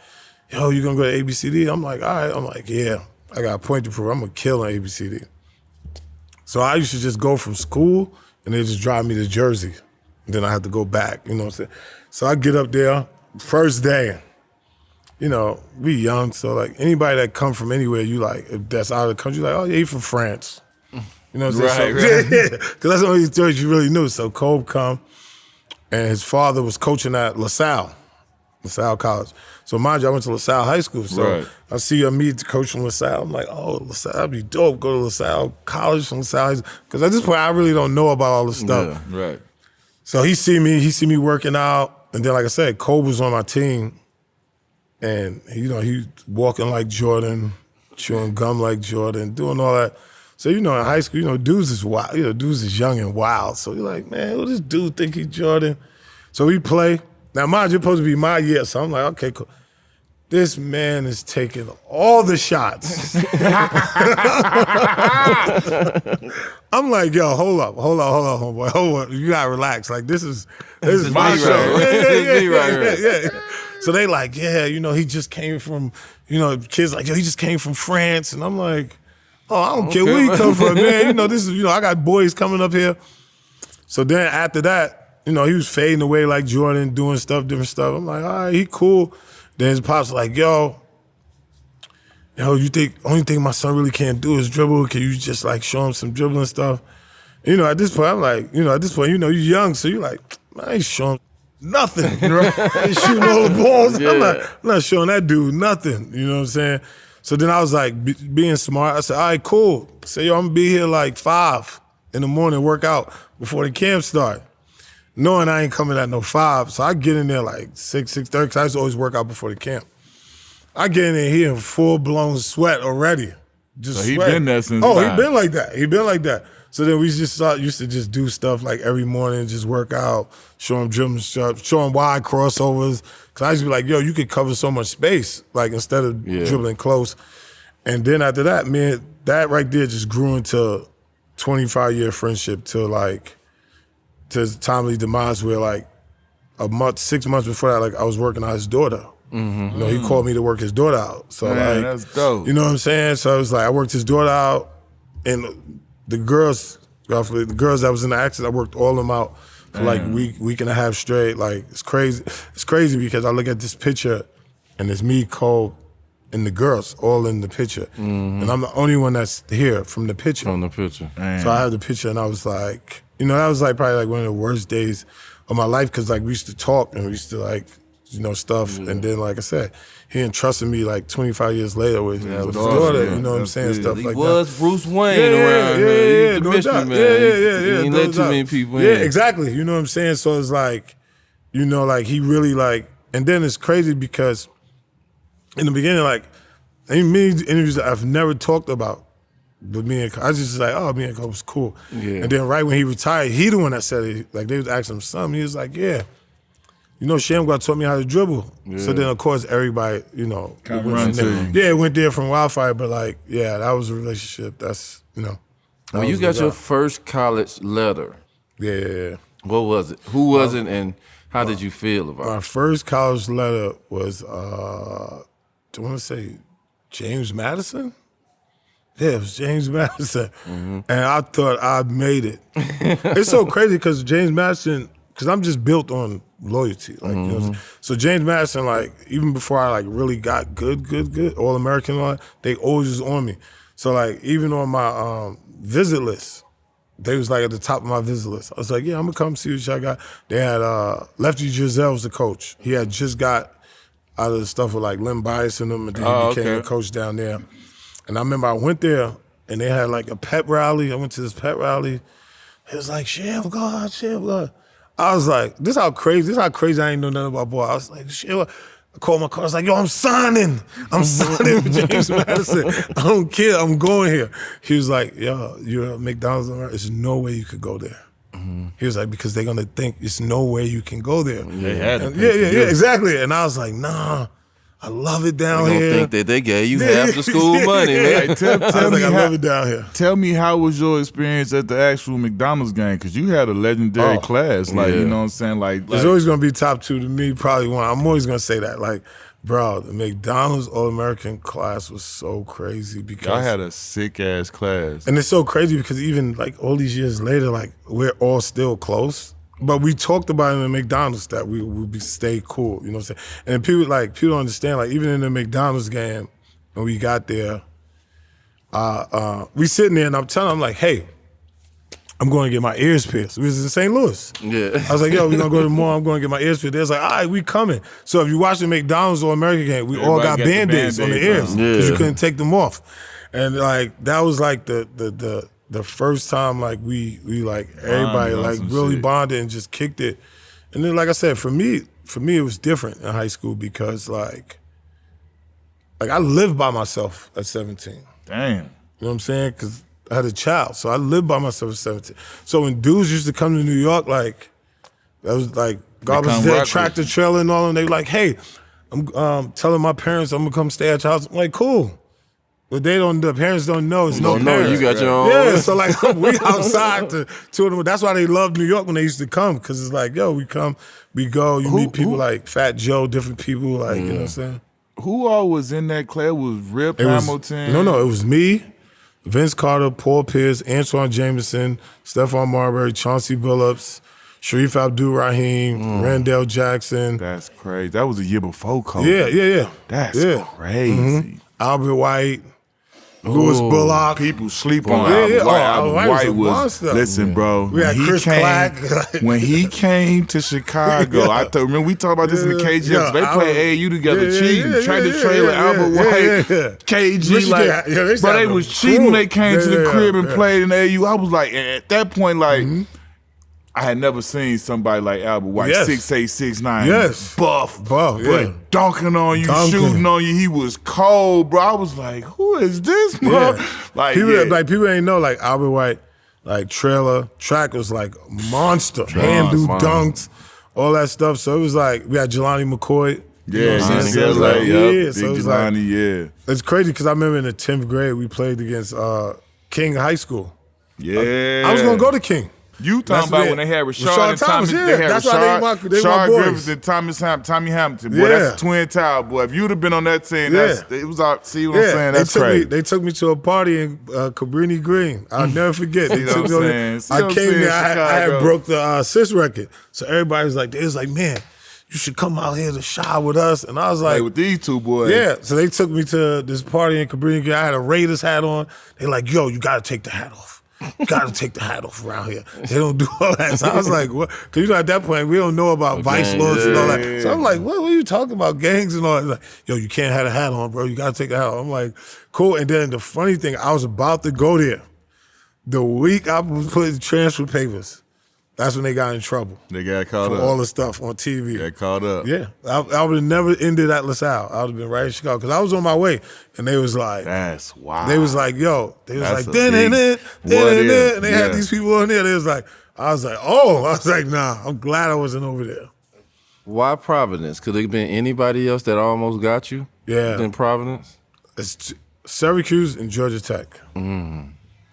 [SPEAKER 3] yo, you gonna go to ABCD? I'm like, all right. I'm like, yeah, I got a point to prove. I'm gonna kill on ABCD. So I used to just go from school, and they just drive me to Jersey. And then I had to go back, you know what I'm saying? So I get up there, first day, we young, so like anybody that come from anywhere, you like, if that's out of the country, like, oh yeah, he from France. You know what I'm saying?
[SPEAKER 1] Right.
[SPEAKER 3] Yeah, because that's the only story you really knew. So Kobe come, and his father was coaching at LaSalle College. So mind you, I went to LaSalle High School. So I see meet the coach from LaSalle. I'm like, oh, LaSalle, that'd be dope. Go to LaSalle College from LaSalle. Because at this point, I really don't know about all this stuff.
[SPEAKER 1] Yeah, right.
[SPEAKER 3] So he see me working out. And then, like I said, Kobe was on my team. And, he walking like Jordan, chewing gum like Jordan, doing all that. So, in high school, dudes is wild. Dudes is young and wild. So you're like, man, who this dude think he Jordan? So we play. Now, mind you, it's supposed to be my year. So I'm like, okay, cool. This man is taking all the shots. I'm like, yo, hold up, homeboy. Hold up. You gotta relax. Like, this is my show. Yeah. So they like, yeah, he just came from, kids like, yo, he just came from France. And I'm like, oh, I don't care where you come from, man. This is, I got boys coming up here. So then after that, he was fading away like Jordan, doing stuff, different stuff. I'm like, all right, he cool. Then his pops like, yo, you think only thing my son really can't do is dribble? Can you just like show him some dribbling stuff? At this point, I'm like, you're young, so you're like, I ain't showing nothing. I ain't shooting all the balls.
[SPEAKER 2] Yeah.
[SPEAKER 3] I'm not showing that dude nothing. You know what I'm saying? So then I was like, being smart. I said, all right, cool. Say, yo, I'm gonna be here like 5 in the morning, work out before the camp start. Knowing I ain't coming at no 5, so I get in there like 6:30, because I used to always work out before the camp. I get in there, he in full-blown sweat already. Just
[SPEAKER 1] so he
[SPEAKER 3] sweat.
[SPEAKER 1] been there since
[SPEAKER 3] he
[SPEAKER 1] five.
[SPEAKER 3] been like that. So then we just used to just do stuff like every morning, just work out, show him dribbling stuff, show him wide crossovers. Because I used to be like, yo, you could cover so much space, like instead of dribbling close. And then after that, man, that right there just grew into 25-year friendship till like, to his timely demise, where like 6 months before that, like I was working on his daughter. Mm-hmm. He called me to work his daughter out. So
[SPEAKER 1] Man,
[SPEAKER 3] like,
[SPEAKER 1] that's dope.
[SPEAKER 3] You know what I'm saying? So it was like I worked his daughter out, and the girls that was in the accident, I worked all of them out for like week and a half straight. Like it's crazy. It's crazy because I look at this picture, and it's me, Cole, and the girls all in the picture, and I'm the only one that's here from the picture.
[SPEAKER 2] From the picture.
[SPEAKER 3] So I had the picture, and I was like, that was like probably like one of the worst days of my life, because like we used to talk and we used to like, stuff. And then, like I said, he entrusted me like 25 years later with his daughter, you know what I'm saying? Stuff
[SPEAKER 2] He
[SPEAKER 3] like
[SPEAKER 2] was
[SPEAKER 3] that.
[SPEAKER 2] Bruce Wayne around here. He's the mystery man.
[SPEAKER 3] Yeah.
[SPEAKER 2] He ain't let too many people in.
[SPEAKER 3] Yeah, exactly. You know what I'm saying? So it's like, like he really like, and then it's crazy because in the beginning, like, many interviews that I've never talked about, but me and I was just like, oh, me and Cole was cool.
[SPEAKER 2] Yeah.
[SPEAKER 3] And then right when he retired, he the one that said it. Like they was asking him something. He was like, yeah, Shammgod taught me how to dribble. Yeah. So then of course everybody,
[SPEAKER 1] Come run to you.
[SPEAKER 3] Yeah, it went there from Wildfire, but like, yeah, that was a relationship. That's
[SPEAKER 2] When you got your first college letter,
[SPEAKER 3] yeah.
[SPEAKER 2] what was it? Who was it, and how did you feel about
[SPEAKER 3] My
[SPEAKER 2] it?
[SPEAKER 3] first college letter was do I want to say James Madison? Yeah, it was James Madison. And I thought I made it. It's so crazy because James Madison, because I'm just built on loyalty. Like, you know what I'm saying? So James Madison, like, even before I like really got good, All-American on, they always was on me. So like even on my visit list, they was like at the top of my visit list. I was like, yeah, I'm gonna come see what y'all got. They had Lefty Drizel was the coach. He had just got out of the stuff with like Len Bias and them, and then he became the coach down there. And I remember I went there, and they had like a pep rally. I went to this pep rally. It was like, Shammgod. I was like, this how crazy I ain't know nothing about boy. I was like, Shammgod. I called my car. I was like, yo, I'm signing with James Madison. I don't care. I'm going here. He was like, yo, you're at McDonald's. There's no way you could go there. He was like, because they're gonna think it's no way you can go there. Yeah, exactly. And I was like, nah. I love it down here.
[SPEAKER 2] Don't think that they gave you half the school money, man.
[SPEAKER 1] Hey, tell me
[SPEAKER 3] I love it down here.
[SPEAKER 1] Tell me, how was your experience at the actual McDonald's game? Because you had a legendary class. Like, you know what I'm saying? Like,
[SPEAKER 3] it's always going to be top 2 to me, probably one. I'm always going to say that. Like, bro, the McDonald's All-American class was so crazy because
[SPEAKER 1] I had a sick-ass class.
[SPEAKER 3] And it's so crazy because even, like, all these years later, like, we're all still close. But we talked about it in the McDonald's that we would stay cool, you know what I'm saying? And people don't understand, like, even in the McDonald's game, when we got there, we sitting there and I'm telling them, like, hey, I'm going to get my ears pierced. We was in St. Louis.
[SPEAKER 2] Yeah.
[SPEAKER 3] I was like, yo, we're going to go to the mall, I'm going to get my ears pierced. They was like, all right, we coming. So if you watch the McDonald's or American game, we all got Band-Aids on the ears because you couldn't take them off. And, like, that was, like, the first time, like, we like, everybody, like, really bonded and just kicked it. And then, like I said, for me, it was different in high school because, like, Like, I lived by myself at 17.
[SPEAKER 1] Damn.
[SPEAKER 3] You know what I'm saying? Because I had a child, so I lived by myself at 17. So when dudes used to come to New York, like, that was like, God was there, tractor trailer and all, and they like, hey, I'm telling my parents I'm gonna come stay at your house. I'm like, cool. But the parents don't know. It's no parents.
[SPEAKER 2] You got your own.
[SPEAKER 3] Yeah, so like we outside to them. That's why they loved New York when they used to come, because it's like, yo, we come, we go, you meet people like Fat Joe, different people, like, you know what I'm saying?
[SPEAKER 1] Who all was in that class? Was Rip Hamilton?
[SPEAKER 3] No, it was me, Vince Carter, Paul Pierce, Antoine Jameson, Stephon Marbury, Chauncey Billups, Sharif Abdul-Rahim, Randall Jackson.
[SPEAKER 1] That's crazy. That was a year before COVID.
[SPEAKER 3] Yeah.
[SPEAKER 1] That's crazy.
[SPEAKER 3] Albert White, Louis Bullock.
[SPEAKER 1] People sleep on Albert White. Albert White was
[SPEAKER 3] monster.
[SPEAKER 1] Listen, bro.
[SPEAKER 3] We had Chris Clack.
[SPEAKER 1] When he came to Chicago, remember we talked about this in the KG. They played AAU together, cheating. Tractor trailer, Albert White, KG. Bro, they was cheating when they came to the crib and played in AAU. I was like, at that point, like, I had never seen somebody like Albert White, 6'8", 6'9", buff, but dunking on you, shooting on you. He was cold, bro. I was like, who is this, bro? Like,
[SPEAKER 3] people ain't know, like, Albert White, like, trailer, track was like monster. Hand-do dunks, all that stuff. So it was like, we had Jelani McCoy.
[SPEAKER 1] So it was like,
[SPEAKER 3] it's crazy because I remember in the 10th grade, we played against King High School.
[SPEAKER 1] Yeah.
[SPEAKER 3] I was going to go to King.
[SPEAKER 1] You talking about when they had Rashard and Thomas? They had
[SPEAKER 3] that's
[SPEAKER 1] Rashard,
[SPEAKER 3] why they
[SPEAKER 1] Rashard
[SPEAKER 3] my
[SPEAKER 1] Griffith and Tommy Hamilton. Boy, that's a twin tower, boy. If you'd have been on that team, it was out. See what I'm saying? That's crazy.
[SPEAKER 3] They took me to a party in Cabrini Green. I'll never forget. They took me on I came there. I had broke the assist record, so everybody was like, "They was like, man, you should come out here to shy with us." And I was like,
[SPEAKER 1] with these two boys.
[SPEAKER 3] Yeah. So they took me to this party in Cabrini Green. I had a Raiders hat on. They're like, yo, you got to take the hat off. You got to take the hat off around here. They don't do all that. So I was like, what? Because, at that point, we don't know about vice laws and all that. So I'm like, what are you talking about? Gangs and all that. Like, yo, you can't have a hat on, bro. You got to take a hat off. I'm like, cool. And then the funny thing, I was about to go there. The week I was putting transfer papers, that's when they got in trouble.
[SPEAKER 1] They got caught
[SPEAKER 3] for
[SPEAKER 1] up.
[SPEAKER 3] all the stuff on TV.
[SPEAKER 1] Got caught up.
[SPEAKER 3] Yeah. I would have never ended at LaSalle. I would have been right in Chicago. Because I was on my way. And they was like,
[SPEAKER 1] that's wild.
[SPEAKER 3] They was like, yo. They was
[SPEAKER 1] that's
[SPEAKER 3] like, and they had these people on there. They was like, I was like, nah, I'm glad I wasn't over there.
[SPEAKER 2] Why Providence? Could it have been anybody else that almost got you?
[SPEAKER 3] Yeah.
[SPEAKER 2] Than Providence?
[SPEAKER 3] It's Syracuse and Georgia Tech.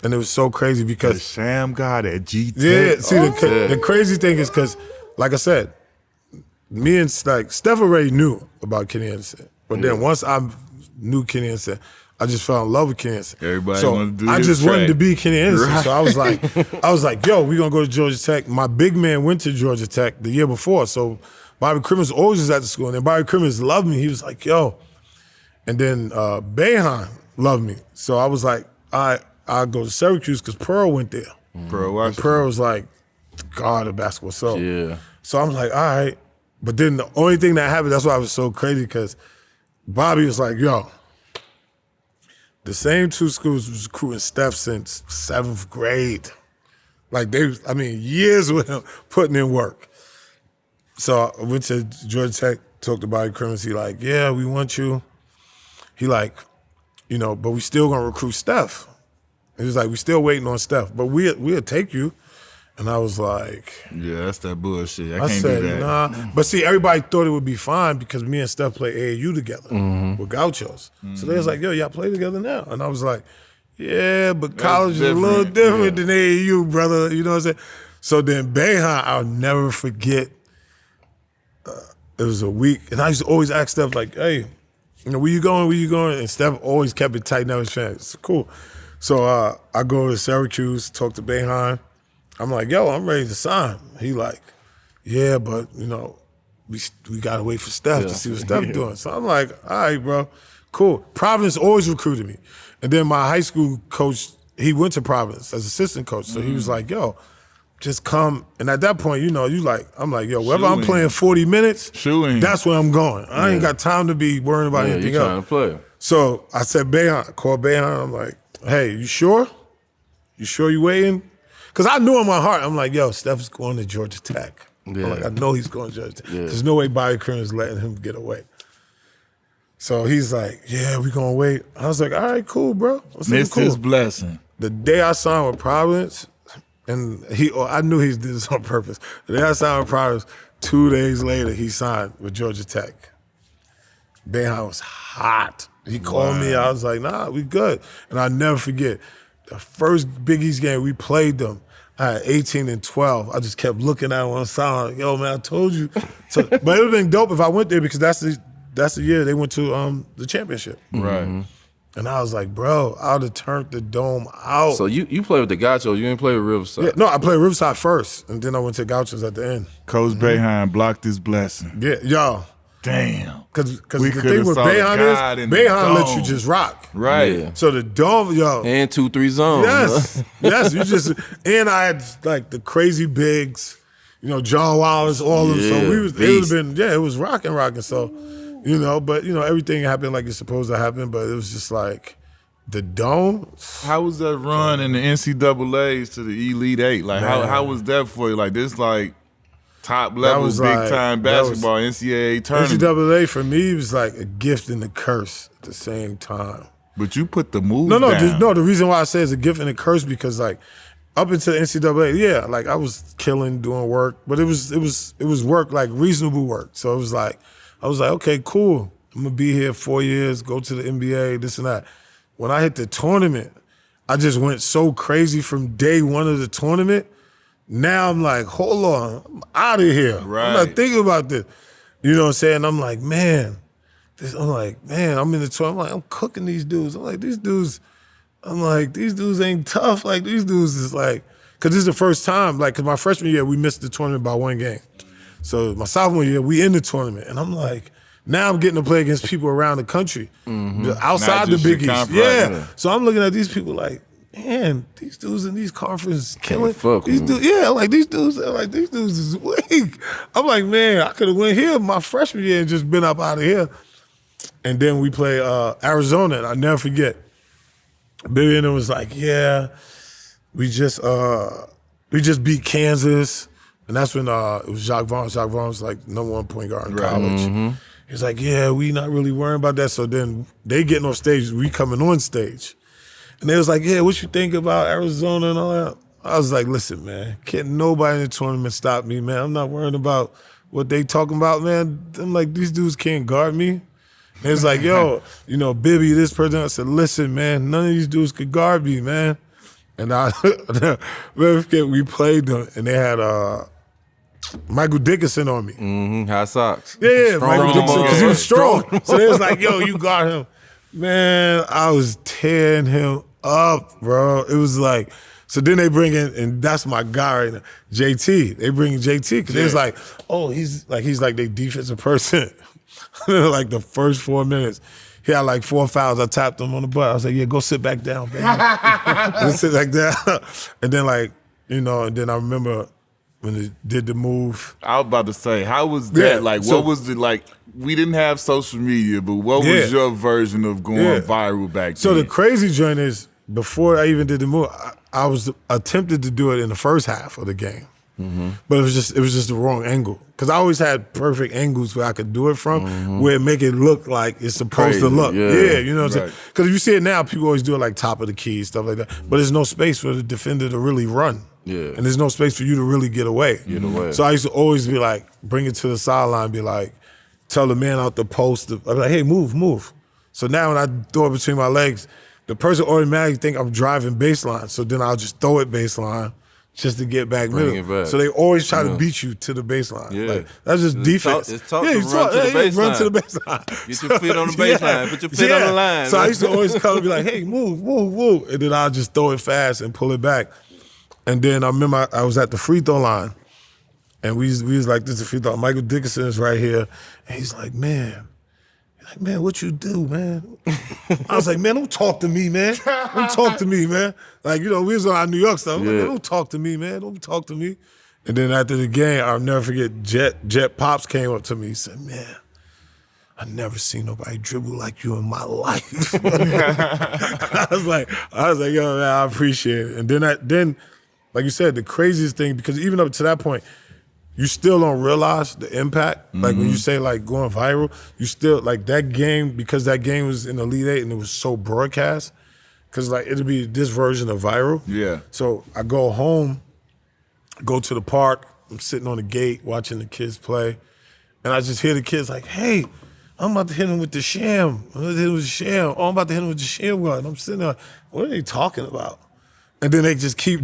[SPEAKER 3] And it was so crazy because
[SPEAKER 1] Shammgod at G Tech.
[SPEAKER 3] Yeah, see the crazy thing is because, like I said, me and like Steph already knew about Kenny Anderson, but then once I knew Kenny Anderson, I just fell in love with Kenny Anderson.
[SPEAKER 1] Everybody wanted to do
[SPEAKER 3] I just wanted to be Kenny Anderson.
[SPEAKER 1] Right.
[SPEAKER 3] So I was like, yo, we gonna go to Georgia Tech. My big man went to Georgia Tech the year before, so Bobby Crimmins always was at the school, and then Bobby Crimmins loved me. He was like, yo, and then Boeheim loved me, so I was like, I'll go to Syracuse because Pearl went there.
[SPEAKER 1] Pearl
[SPEAKER 3] was like God of basketball. So I'm like, all right. But then the only thing that happened, that's why I was so crazy, because Bobby was like, yo, the same two schools was recruiting Steph since 7th grade. Like years with him putting in work. So I went to Georgia Tech, talked to Bobby Crimmins. He like, yeah, we want you. He like, but we still gonna recruit Steph. He was like, we still waiting on Steph, but we'll take you. And I was like,
[SPEAKER 1] yeah, that's that bullshit. I can't
[SPEAKER 3] said,
[SPEAKER 1] do that.
[SPEAKER 3] Nah. But see, everybody thought it would be fine because me and Steph play AAU together with Gauchos. So they was like, yo, y'all play together now. And I was like, yeah, but college is a little different than AAU, brother. You know what I'm saying? So then Boeheim, I'll never forget, it was a week. And I used to always ask Steph, like, hey, where you going? Where you going? And Steph always kept it tight. Now his fans. It's cool. So I go to Syracuse, talk to Boeheim. I'm like, yo, I'm ready to sign. He like, yeah, but we gotta wait for Steph to see what Steph doing. So I'm like, all right, bro, cool. Providence always recruited me, and then my high school coach, he went to Providence as assistant coach. So he was like, yo, just come. And at that point, I'm like, yo, wherever I'm playing 40 minutes, that's where I'm going. I ain't got time to be worrying about anything else.
[SPEAKER 2] Trying to play.
[SPEAKER 3] So I said, Boeheim, called Boeheim. I'm like, hey, you sure? You sure you waiting? Because I knew in my heart, I'm like, yo, Steph's going to Georgia Tech. Yeah. I'm like, I know he's going to Georgia Tech. Yeah. There's no way Bobby Crimmins is letting him get away. So he's like, yeah, we gonna wait. I was like, all right, cool, bro.
[SPEAKER 1] Missed his blessing.
[SPEAKER 3] The day I signed with Providence, and I knew he did this on purpose. The day I signed with Providence, 2 days later, he signed with Georgia Tech. Boeheim was hot. He called me. I was like, nah, we good. And I'll never forget, the first Big East game, we played them. I had 18 and 12. I just kept looking at him on side, like, yo, man, I told you. So, but it would have been dope if I went there because that's the year they went to the championship.
[SPEAKER 1] Right.
[SPEAKER 3] And I was like, bro, I would have turned the dome out.
[SPEAKER 2] So you play with the Gauchos, you didn't play with Riverside?
[SPEAKER 3] Yeah, no, I played Riverside first, and then I went to Gauchos at the end.
[SPEAKER 1] Coach Boeheim blocked his blessing.
[SPEAKER 3] Yeah, y'all.
[SPEAKER 1] Damn.
[SPEAKER 3] Because the
[SPEAKER 1] We
[SPEAKER 3] thing
[SPEAKER 1] coulda
[SPEAKER 3] with
[SPEAKER 1] saw
[SPEAKER 3] Boeheim
[SPEAKER 1] God
[SPEAKER 3] is,
[SPEAKER 1] in the
[SPEAKER 3] Boeheim lets you
[SPEAKER 1] dome.
[SPEAKER 3] just rock.
[SPEAKER 1] Right.
[SPEAKER 2] Yeah.
[SPEAKER 3] So the dome, yo.
[SPEAKER 2] And 2-3 zones.
[SPEAKER 3] Yes, yes. You just and I had like the crazy bigs, John Wallace, all of them. So it would have been, it was rocking. So, but everything happened like it's supposed to happen. But it was just like the dome.
[SPEAKER 1] How was that run in the NCAAs to the Elite Eight? Like how was that for you? Like this top level
[SPEAKER 3] was
[SPEAKER 1] big
[SPEAKER 3] like-
[SPEAKER 1] time
[SPEAKER 3] that was-
[SPEAKER 1] basketball NCAA tournament.
[SPEAKER 3] NCAA for me was like a gift and a curse at the same time.
[SPEAKER 1] But you put the moves
[SPEAKER 3] No,
[SPEAKER 1] down.
[SPEAKER 3] the reason why I say it's a gift and a curse because like up into the NCAA, like I was killing doing work, but it was work, like reasonable work. So it was like I was like, okay, cool. I'm gonna be here 4 years, go to the NBA, this and that. When I hit the tournament, I just went so crazy from day one of the tournament. Now I'm like, hold on, I'm out of here.
[SPEAKER 1] Right.
[SPEAKER 3] I'm not thinking about this. You know what I'm saying? I'm like, man, I'm in the tournament. I'm like, I'm cooking these dudes. I'm like, these dudes ain't tough. Like, these dudes is like, because this is the first time, like, because my freshman year, we missed the tournament by 1 game. So my sophomore year, we in the tournament. And I'm like, now I'm getting to play against people around the country, outside the
[SPEAKER 1] just your
[SPEAKER 3] Big East.
[SPEAKER 1] conference.
[SPEAKER 3] Yeah. So I'm looking at these people like, man, these dudes in these conferences killing.
[SPEAKER 2] fuck
[SPEAKER 3] These
[SPEAKER 2] with
[SPEAKER 3] dudes, these dudes is weak. I'm like, man, I could have went here my freshman year and just been up out of here. And then we play Arizona, and I'll never forget. Billy and it was like, yeah, we just beat Kansas. And that's when it was Jacques Vaughn. Jacques Vaughn was like #1 point guard in college. He's like, yeah, we not really worrying about that. So then they getting on stage, we coming on stage. And they was like, yeah, what you think about Arizona and all that? I was like, listen, man, can't nobody in the tournament stop me, man. I'm not worrying about what they talking about, man. I'm like, these dudes can't guard me. And it's like, yo, Bibby, this person. I said, listen, man, none of these dudes could guard me, man. And I never forget, we played them, and they had Michael Dickinson on me.
[SPEAKER 2] High socks.
[SPEAKER 3] Yeah, Michael Dickinson, because he was strong.
[SPEAKER 2] Strong.
[SPEAKER 3] So they was like, yo, you got him. Man, I was tearing him up, bro. It was like, so then they bring in, and that's my guy right now, JT. They bring in JT, because they was like, oh, he's like their defensive person. Like the first 4 minutes, he had like 4 fouls. I tapped him on the butt. I was like, yeah, go sit back down, baby. Go sit back down. And then and then I remember when they did the move.
[SPEAKER 1] I was about to say, how was that?
[SPEAKER 3] Yeah,
[SPEAKER 1] Like,
[SPEAKER 3] so-
[SPEAKER 1] what was the, like, we didn't have social media, but what
[SPEAKER 3] Yeah.
[SPEAKER 1] was your version of going
[SPEAKER 3] Yeah.
[SPEAKER 1] viral back
[SPEAKER 3] So
[SPEAKER 1] then?
[SPEAKER 3] the crazy joint is, before I even did the move, I was attempted to do it in the first half of the game. But it was just the wrong angle. Because I always had perfect angles where I could do it from, where it make it look like it's supposed to
[SPEAKER 2] Crazy,
[SPEAKER 3] look.
[SPEAKER 2] yeah.
[SPEAKER 3] You know what I'm saying?
[SPEAKER 1] Right.
[SPEAKER 3] Because if you see it now, people always do it like top of the key, stuff like that. But there's no space for the defender to really run.
[SPEAKER 2] Yeah.
[SPEAKER 3] And there's no space for you to really get away.
[SPEAKER 2] Get away.
[SPEAKER 3] So I used to always be like, bring it to the sideline, be like, tell the man out the post, I'd be like, hey, move. So now when I throw it between my legs, the person automatically think I'm driving baseline. So then I'll just throw it baseline just to get back
[SPEAKER 2] Bring
[SPEAKER 3] middle.
[SPEAKER 2] it back.
[SPEAKER 3] So they always try to
[SPEAKER 2] Yeah.
[SPEAKER 3] beat you to the baseline.
[SPEAKER 2] Yeah.
[SPEAKER 3] Like, that's just
[SPEAKER 2] It's
[SPEAKER 3] defense.
[SPEAKER 2] talk- it's talk
[SPEAKER 3] yeah,
[SPEAKER 2] to
[SPEAKER 3] you
[SPEAKER 2] run to the
[SPEAKER 3] run to the
[SPEAKER 2] baseline.
[SPEAKER 3] baseline.
[SPEAKER 2] Get your feet on the baseline. Put your feet on the line.
[SPEAKER 3] So I used to always come and be like, hey, move. And then I'll just throw it fast and pull it back. And then I remember I was at the free throw line, and we was like, this is the free throw. Michael Dickinson is right here. And he's like, man, what you do, man? I was like, man, don't talk to me, man. Don't talk to me, man. Like, we was on our New York stuff. I'm like,
[SPEAKER 2] Yeah.
[SPEAKER 3] man, don't talk to me, man. Don't talk to me. And then after the game, I'll never forget, Jet Pops came up to me. He said, man, I never seen nobody dribble like you in my life. I was like, yo, man, I appreciate it. And then like you said, the craziest thing, because even up to that point, you still don't realize the impact. Like when you say like going viral, you still like that game, because that game was in Elite Eight and it was so broadcast, because like it'll be this version of viral.
[SPEAKER 1] Yeah.
[SPEAKER 3] So I go home, go to the park, I'm sitting on the gate watching the kids play, and I just hear the kids like, hey, I'm about to hit him with the sham. I'm about to hit him with the sham. Oh, I'm about to hit him with the Shammgod. And I'm sitting there, what are they talking about? And then they just keep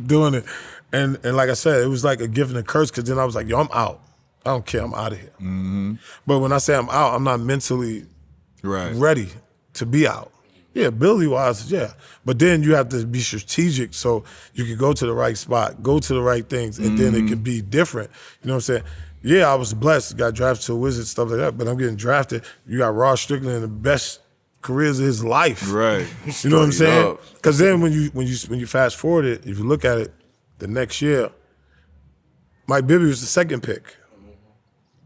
[SPEAKER 3] doing it. And like I said, it was like a gift and a curse, because then I was like, yo, I'm out. I don't care, I'm out of here. But when I say I'm out, I'm not mentally ready to be out. Yeah, ability-wise, yeah. But then you have to be strategic so you can go to the right spot, go to the right things, and then it can be different. You know what I'm saying? Yeah, I was blessed, got drafted to a Wizards, stuff like that, but I'm getting drafted. You got Ross Strickland in the best careers of his life.
[SPEAKER 1] Right.
[SPEAKER 3] You know what I'm saying? Because then when you fast forward it, if you look at it, the next year, Mike Bibby was the second pick.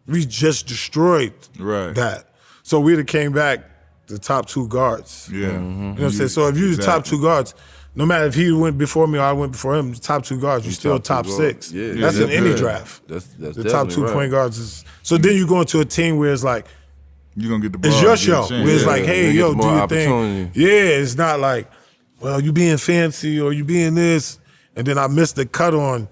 [SPEAKER 3] We just destroyed that. So we'd have came back the top 2 guards.
[SPEAKER 1] Yeah.
[SPEAKER 3] You know what I'm saying? So if you're the top 2 guards, no matter if he went before me or I went before him, the top 2 guards, you're still top 6.
[SPEAKER 2] Yeah,
[SPEAKER 3] that's in any draft.
[SPEAKER 2] That's
[SPEAKER 3] the top 2 point guards is. So then you go into a team where it's like,
[SPEAKER 1] you're gonna get the ball.
[SPEAKER 3] it's your show. Where it's like, hey, yo, do your thing. Yeah, it's not like, well, you being fancy or you being this, and then I missed the cut on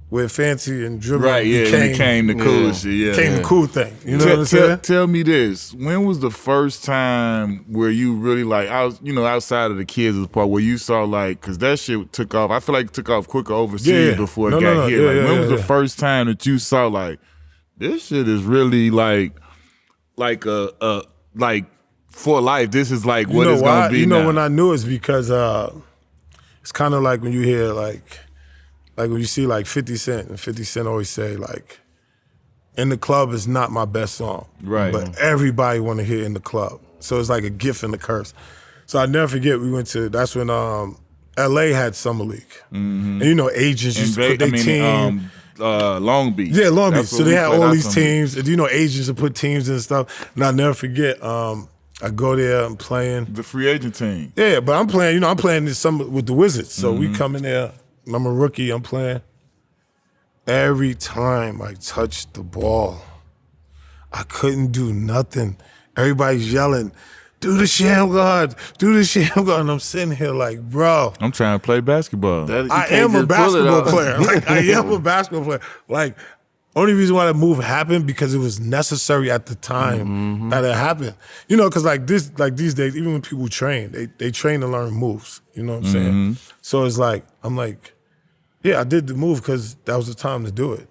[SPEAKER 3] where fancy and dribbling
[SPEAKER 1] became the cool shit. Yeah,
[SPEAKER 3] became the cool thing. You know what I'm saying?
[SPEAKER 1] Tell me this: when was the first time where you really like, outside of the kids' part, where you saw like, because that shit took off. I feel like it took off quicker overseas before it got here. When was the first time that you saw like, this shit is really like for life? This is like what it's gonna be.
[SPEAKER 3] You know
[SPEAKER 1] now.
[SPEAKER 3] when I knew it's because it's kind of like when you hear like when you see like 50 Cent, and 50 Cent always say like, In the Club is not my best song.
[SPEAKER 1] Right.
[SPEAKER 3] But everybody want to hear In the Club. So it's like a gift and a curse. So I never forget, we went to, that's when LA had Summer League. And you know, agents used to put their team.
[SPEAKER 1] Long Beach.
[SPEAKER 3] Yeah, Long Beach. So they had all these teams. And you know, agents would put teams and stuff. And I'll never forget, I go there, I'm playing.
[SPEAKER 1] The free agent team.
[SPEAKER 3] Yeah, but I'm playing, I'm playing this summer with the Wizards. So we come in there, I'm a rookie, I'm playing. Every time I touched the ball, I couldn't do nothing. Everybody's yelling, do the Shammgod, do the Shammgod. And I'm sitting here like, bro.
[SPEAKER 1] I'm trying to play basketball.
[SPEAKER 3] I am a basketball player. Like, I am a basketball player. Like, only reason why that move happened because it was necessary at the time that it happened. You know, because like these days, even when people train, they train to learn moves. You know what I'm saying? So it's like, I'm like, yeah, I did the move because that was the time to do it.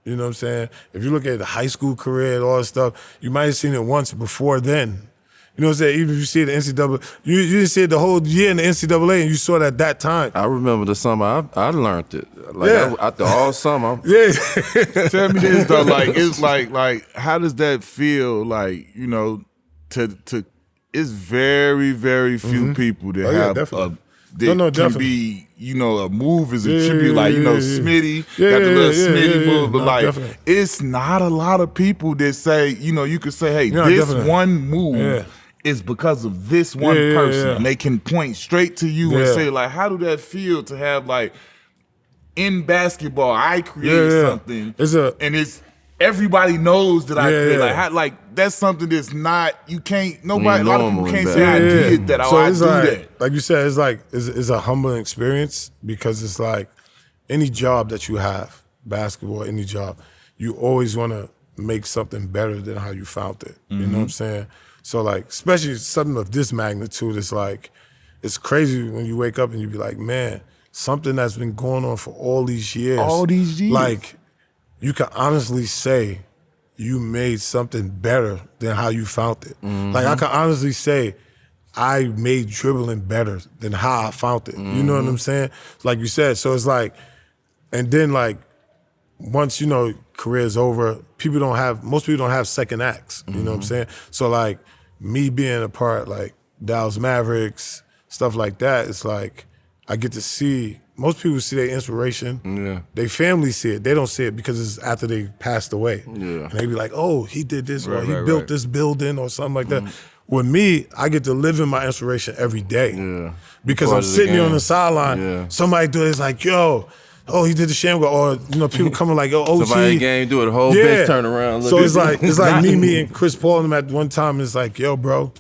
[SPEAKER 3] You know what I'm saying? If you look at the high school career and all that stuff, you might have seen it once before then. You know what I'm saying? Even if you see it in the NCAA, you didn't see it the whole year in the NCAA, and you saw it at that time.
[SPEAKER 2] I remember the summer I learned it. Like after all summer.
[SPEAKER 3] Yeah.
[SPEAKER 1] Tell me this though, like it's like how does that feel? Like, you know, to it's very, very few people that have
[SPEAKER 3] definitely.
[SPEAKER 1] that can be, you know, a move is a tribute, like, you know, Smitty, got the little Smitty move, but like,
[SPEAKER 3] definitely.
[SPEAKER 1] It's not a lot of people that say, you know, you could say, hey, this one move is because of this one person. And they can point straight to you and say, like, how do that feel to have, like, in basketball, I create something, and it's everybody knows that I create. Like that's something that's not, you can't, nobody, a lot of people can't say I did that.
[SPEAKER 3] So
[SPEAKER 1] I
[SPEAKER 3] it's
[SPEAKER 1] do
[SPEAKER 3] like,
[SPEAKER 1] that.
[SPEAKER 3] like you said, it's like it's a humbling experience because it's like any job that you have, basketball, any job, you always want to make something better than how you found it. You know what I'm saying? So like, especially something of this magnitude, it's like, it's crazy when you wake up and you be like, man, something that's been going on for all these years. Like, you can honestly say you made something better than how you found it. Like, I can honestly say I made dribbling better than how I found it. You know what I'm saying? Like you said, so it's like, and then like, once, you know, career's over, most people don't have second acts. You know what I'm saying? So like, me being a part, like, Dallas Mavericks, stuff like that, it's like, I get to see, most people see their inspiration. Yeah. Their family see it. They don't see it because it's after they passed away. Yeah. And they be like, oh, he did this, or he built this building or something like that. With me, I get to live in my inspiration every day. Yeah. Because I'm sitting here on the sideline. Yeah. Somebody do it, it's like, yo, oh, he did the Shammgod, or people coming like, oh, OG.
[SPEAKER 2] Somebody game do it, the whole bench turn around.
[SPEAKER 3] So it's like me meeting Chris Paul and them at one time. It's like, yo, bro,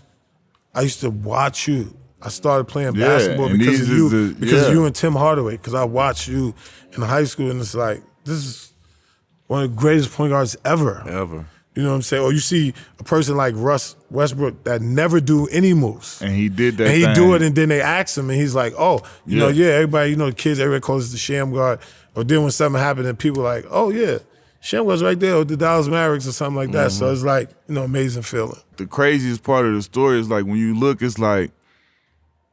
[SPEAKER 3] I used to watch you. I started playing basketball because of you, because of you and Tim Hardaway. Because I watched you in high school, and it's like, this is one of the greatest point guards ever. You know what I'm saying? Or you see a person like Russ Westbrook that never do any moves.
[SPEAKER 1] And he did that
[SPEAKER 3] And he
[SPEAKER 1] thing.
[SPEAKER 3] do it, and then they ask him, and he's like, oh, you know, everybody, the kids, everybody calls it the Shammgod. Or then when something happened, and people like, oh, yeah, Shammgod's right there, or the Dallas Mavericks or something like that. So it's like, amazing feeling.
[SPEAKER 1] The craziest part of the story is like when you look, it's like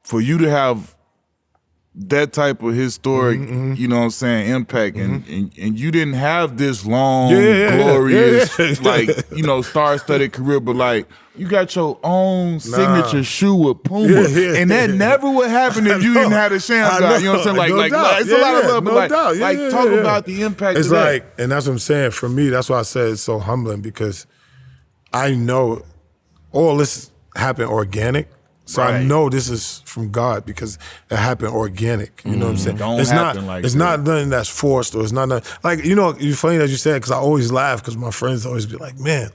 [SPEAKER 1] for you to have that type of historic, you know what I'm saying, impact, and you didn't have this long, glorious, like, star-studded career, but like you got your own signature shoe with Puma, and that never would happen if you didn't have the Shammgod. You know what I'm saying? Like, it's a lot of love, but talk about the impact.
[SPEAKER 3] It's
[SPEAKER 1] of that.
[SPEAKER 3] and that's what I'm saying. For me, that's why I said it's so humbling, because I know all this happened organic. So I know this is from God because it happened organic. You know what I'm saying? It's not nothing that's forced, or it's not nothing. Like, it's funny that you said, because I always laugh, because my friends always be like, man,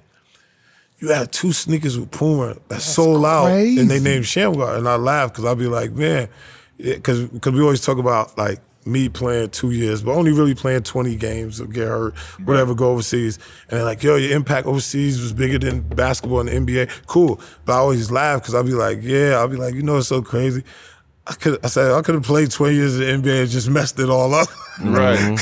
[SPEAKER 3] you had 2 sneakers with Puma that's sold out, and they named Shammgod. And I laugh because I'll be like, man, because we always talk about like me playing 2 years, but only really playing 20 games or get hurt, whatever, go overseas. And they're like, yo, your impact overseas was bigger than basketball in the NBA. Cool. But I always laugh because I'll be like, it's so crazy. I could have played 20 years in the NBA and just messed it all up.
[SPEAKER 1] Right.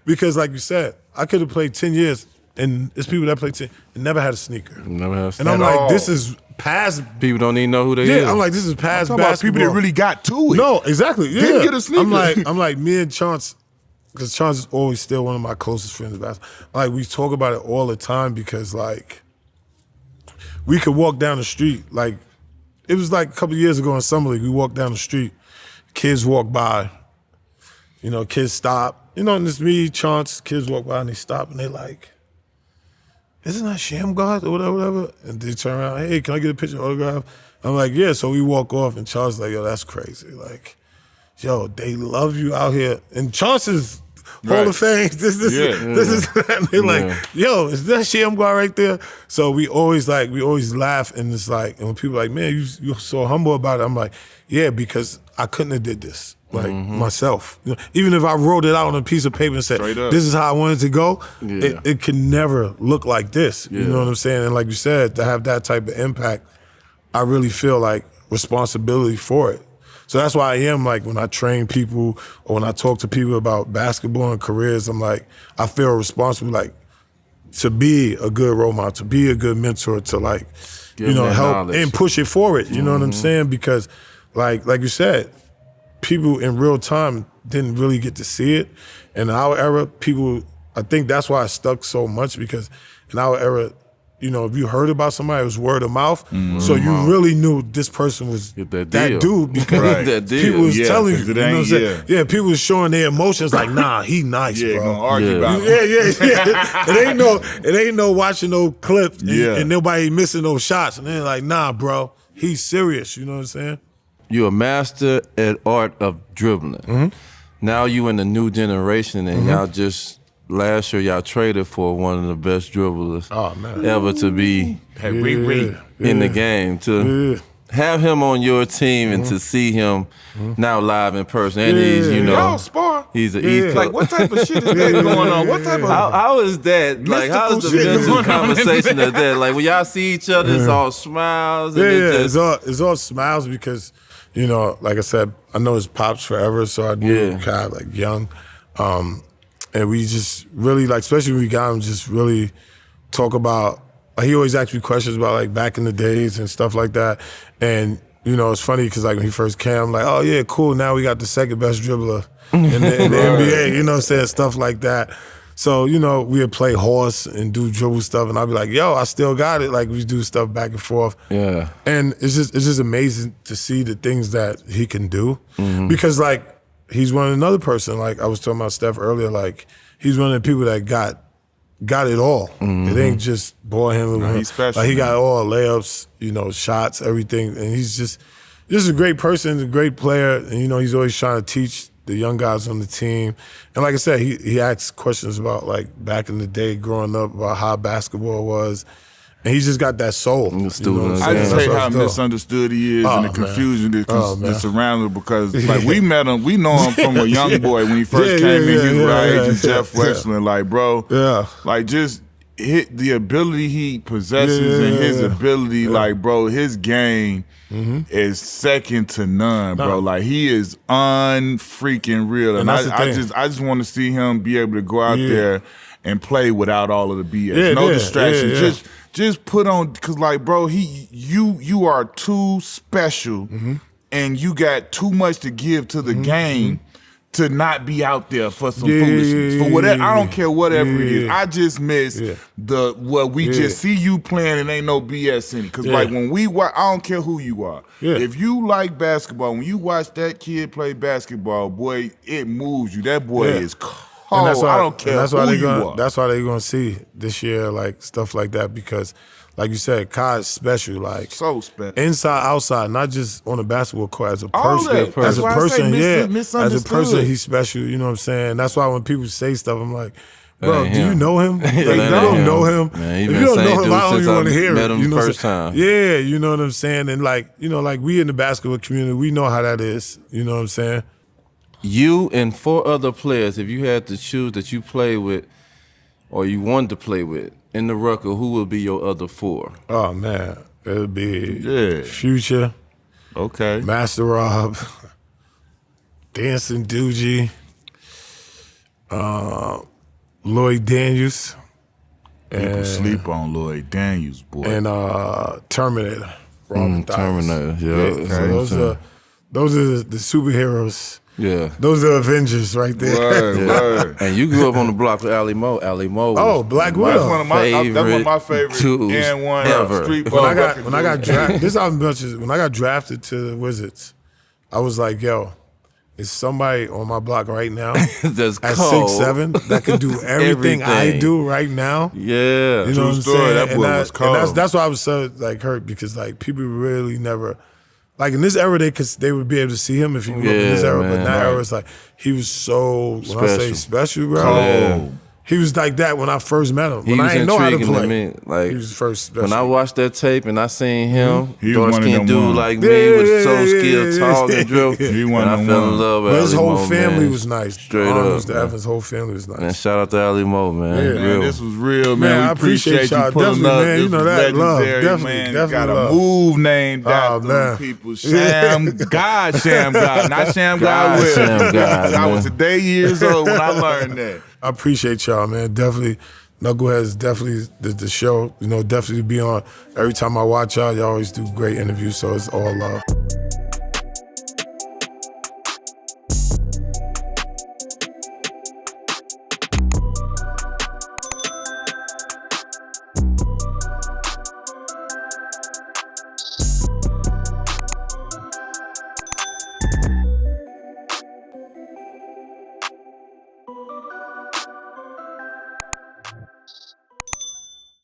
[SPEAKER 3] Because like you said, I could have played 10 years, and it's people that play 10 and never had a sneaker. And I'm like, this is past.
[SPEAKER 2] People don't even know who they is.
[SPEAKER 3] Yeah, I'm like, this is past basketball.
[SPEAKER 1] About people that really got to it.
[SPEAKER 3] No, exactly. Yeah.
[SPEAKER 1] Didn't get a sneaker.
[SPEAKER 3] I'm like, me and Chance, because Chance is always still one of my closest friends in basketball. Like, we talk about it all the time, because like, we could walk down the street. Like, it was like a couple of years ago in Summer League, we walked down the street, kids walk by, kids stop. And it's me, Chance, kids walk by and they stop and they like, isn't that Shammgod or whatever? And they turn around, hey, can I get a picture, autograph? I'm like, yeah. So we walk off, and Charles like, yo, that's crazy. Like, yo, they love you out here. And Charles' Hall of Fame, this is that. And they're like, yo, is that Shammgod right there? So we always laugh, and it's like, and when people are like, man, you're so humble about it. I'm like, yeah, because I couldn't have did this. Like myself, even if I wrote it out on a piece of paper and said, "This is how I wanted to go," it can never look like this. You know what I'm saying? And like you said, to have that type of impact, I really feel like responsibility for it. So that's why I am like, when I train people or when I talk to people about basketball and careers, I'm like, I feel responsible, like, to be a good role model, to be a good mentor, to like, help knowledge and push it forward. You know what I'm saying? Because like you said, people in real time didn't really get to see it. In our era, I think that's why it stuck so much, because in our era, if you heard about somebody, it was word of mouth. So you really knew this person was that dude, because people was telling you. You know what I'm saying? Yeah, people was showing their emotions like, nah, he nice, bro.
[SPEAKER 1] Gonna argue about
[SPEAKER 3] It ain't no watching no clips and nobody missing no shots. And they're like, nah, bro, he's serious. You know what I'm saying?
[SPEAKER 2] You're a master at art of dribbling. Now you in the new generation, and y'all just, last year y'all traded for one of the best dribblers ever to be in the game. To have him on your team and to see him now live in person, and
[SPEAKER 1] y'all spar.
[SPEAKER 2] He's an East Coast.
[SPEAKER 1] Like, what type of shit is that going on? What type of
[SPEAKER 2] how is that? Like, how is the mental conversation of that? Like, when y'all see each other, it's all smiles. And
[SPEAKER 3] it's all smiles, because like I said, I know his pops forever, so I knew him kind of like young. And we just really, like, especially when we got him, just really talk about, like, he always asked me questions about, like, back in the days and stuff like that. And, it's funny because, like, when he first came, I'm like, oh, yeah, cool, now we got the second best dribbler in the NBA, saying stuff like that. So, we would play horse and do dribble stuff, and I'd be like, yo, I still got it. Like, we do stuff back and forth.
[SPEAKER 2] Yeah.
[SPEAKER 3] And it's just amazing to see the things that he can do. Because, like, he's one another person. Like, I was talking about Steph earlier, like, he's one of the people that got it all. It ain't just ball handling.
[SPEAKER 1] No, he's special.
[SPEAKER 3] Like, he got all layups, shots, everything. And he's just a great person, a great player. And, he's always trying to teach the young guys on the team. And like I said, he asked questions about like back in the day growing up about how basketball was. And he's just got that soul. You know what I'm
[SPEAKER 1] I just
[SPEAKER 3] saying?
[SPEAKER 1] hate how misunderstood he is and the confusion that surrounds him because like we met him, we know him from a young boy when he first came in. He was our age as Jeff Westland. Like, bro, like just hit the ability he possesses and his ability, like, bro, his game is second to none, bro. Like he is unfreaking real. And I just want to see him be able to go out there and play without all of the BS. No distraction. Just put on, cause like, bro, you are too special, and you got too much to give to the game to not be out there for some foolishness. For whatever, I don't care whatever it is. I just miss we just see you playing and ain't no BS in it. Cause like when we watch, I don't care who you are. If you like basketball, when you watch that kid play basketball, boy, it moves you. That boy is cold. And that's why, I don't care who you are.
[SPEAKER 3] That's why they're gonna see this year, like stuff like that, because, like you said, Kai is special, like
[SPEAKER 1] so special,
[SPEAKER 3] inside, outside, not just on the basketball court. As a person,
[SPEAKER 1] as a person,
[SPEAKER 3] as a person, he's special. You know what I'm saying? That's why when people say stuff, I'm like, bro, do you know him? Like, you don't know him.
[SPEAKER 2] Man,
[SPEAKER 3] if you don't know him, I don't even want to hear
[SPEAKER 2] met
[SPEAKER 3] it.
[SPEAKER 2] him
[SPEAKER 3] You know
[SPEAKER 2] first time.
[SPEAKER 3] Yeah, you know what I'm saying? And like, you know, like we in the basketball community, we know how that is. You know what I'm saying?
[SPEAKER 2] You and 4 other players, if you had to choose that you play with or you wanted to play with in the Rucker, who would be your other 4?
[SPEAKER 3] Oh, man. It would be Future.
[SPEAKER 1] Okay.
[SPEAKER 3] Master Rob. Dancing Doogie. Lloyd Daniels.
[SPEAKER 1] People sleep on Lloyd Daniels, boy.
[SPEAKER 3] And Terminator.
[SPEAKER 2] Terminator, yeah.
[SPEAKER 3] So those are the superheroes.
[SPEAKER 2] Yeah.
[SPEAKER 3] Those are Avengers right there.
[SPEAKER 1] Word.
[SPEAKER 2] And you grew up on the block with Ali Mo. Ali Mo was
[SPEAKER 3] Black Widow.
[SPEAKER 1] That's one of my favorite N1
[SPEAKER 2] ever.
[SPEAKER 1] street
[SPEAKER 3] when I got drafted, this album when I got drafted to the Wizards, I was like, yo, is somebody on my block right now
[SPEAKER 2] that's
[SPEAKER 3] at
[SPEAKER 2] cold.
[SPEAKER 3] 6'7" that could do everything I do right now?
[SPEAKER 2] Yeah.
[SPEAKER 3] You know what I'm
[SPEAKER 1] story.
[SPEAKER 3] saying?
[SPEAKER 1] That boy was cold.
[SPEAKER 3] And that's why I was so like hurt, because like people really never, like in this era they would be able to see him if you grew up in this era, but that era is like he was so when I say special, bro.
[SPEAKER 1] Cold.
[SPEAKER 3] He was like that when I first met him. When I didn't know how to play.
[SPEAKER 2] Like,
[SPEAKER 3] he was first special.
[SPEAKER 2] When I watched that tape and I seen him,
[SPEAKER 1] He was
[SPEAKER 2] dark
[SPEAKER 1] one of them
[SPEAKER 2] skinned dude
[SPEAKER 1] ones.
[SPEAKER 2] like me, was so skilled, tall and dribble.
[SPEAKER 1] He one
[SPEAKER 2] and
[SPEAKER 1] of
[SPEAKER 2] I
[SPEAKER 1] them
[SPEAKER 2] fell in
[SPEAKER 1] ones.
[SPEAKER 2] love with
[SPEAKER 3] But his
[SPEAKER 2] Ali
[SPEAKER 3] whole
[SPEAKER 2] Mo,
[SPEAKER 3] family
[SPEAKER 2] man.
[SPEAKER 3] was nice.
[SPEAKER 2] Straight
[SPEAKER 3] Arnold's
[SPEAKER 2] up,
[SPEAKER 3] to Evans' whole family was nice.
[SPEAKER 2] Man, shout out to Ali Mo, man.
[SPEAKER 3] Yeah.
[SPEAKER 1] Man,
[SPEAKER 2] Real.
[SPEAKER 1] this was real, man.
[SPEAKER 3] Man,
[SPEAKER 1] We
[SPEAKER 3] I appreciate
[SPEAKER 1] you
[SPEAKER 3] y'all.
[SPEAKER 1] pulling
[SPEAKER 3] Definitely,
[SPEAKER 1] up.
[SPEAKER 3] man. You
[SPEAKER 1] This
[SPEAKER 3] know
[SPEAKER 1] was
[SPEAKER 3] that. Love.
[SPEAKER 1] legendary,
[SPEAKER 3] Definitely,
[SPEAKER 1] man.
[SPEAKER 3] definitely
[SPEAKER 1] Got a
[SPEAKER 3] love.
[SPEAKER 1] move named after
[SPEAKER 3] man.
[SPEAKER 1] people. Shammgod, not Shammgod Will.
[SPEAKER 2] Shammgod,
[SPEAKER 1] I was
[SPEAKER 2] man.
[SPEAKER 1] a day years old when I learned that.
[SPEAKER 3] I appreciate y'all, man. Definitely, Knuckleheads, definitely the show. You know, definitely be on. Every time I watch y'all always do great interviews, so it's all love.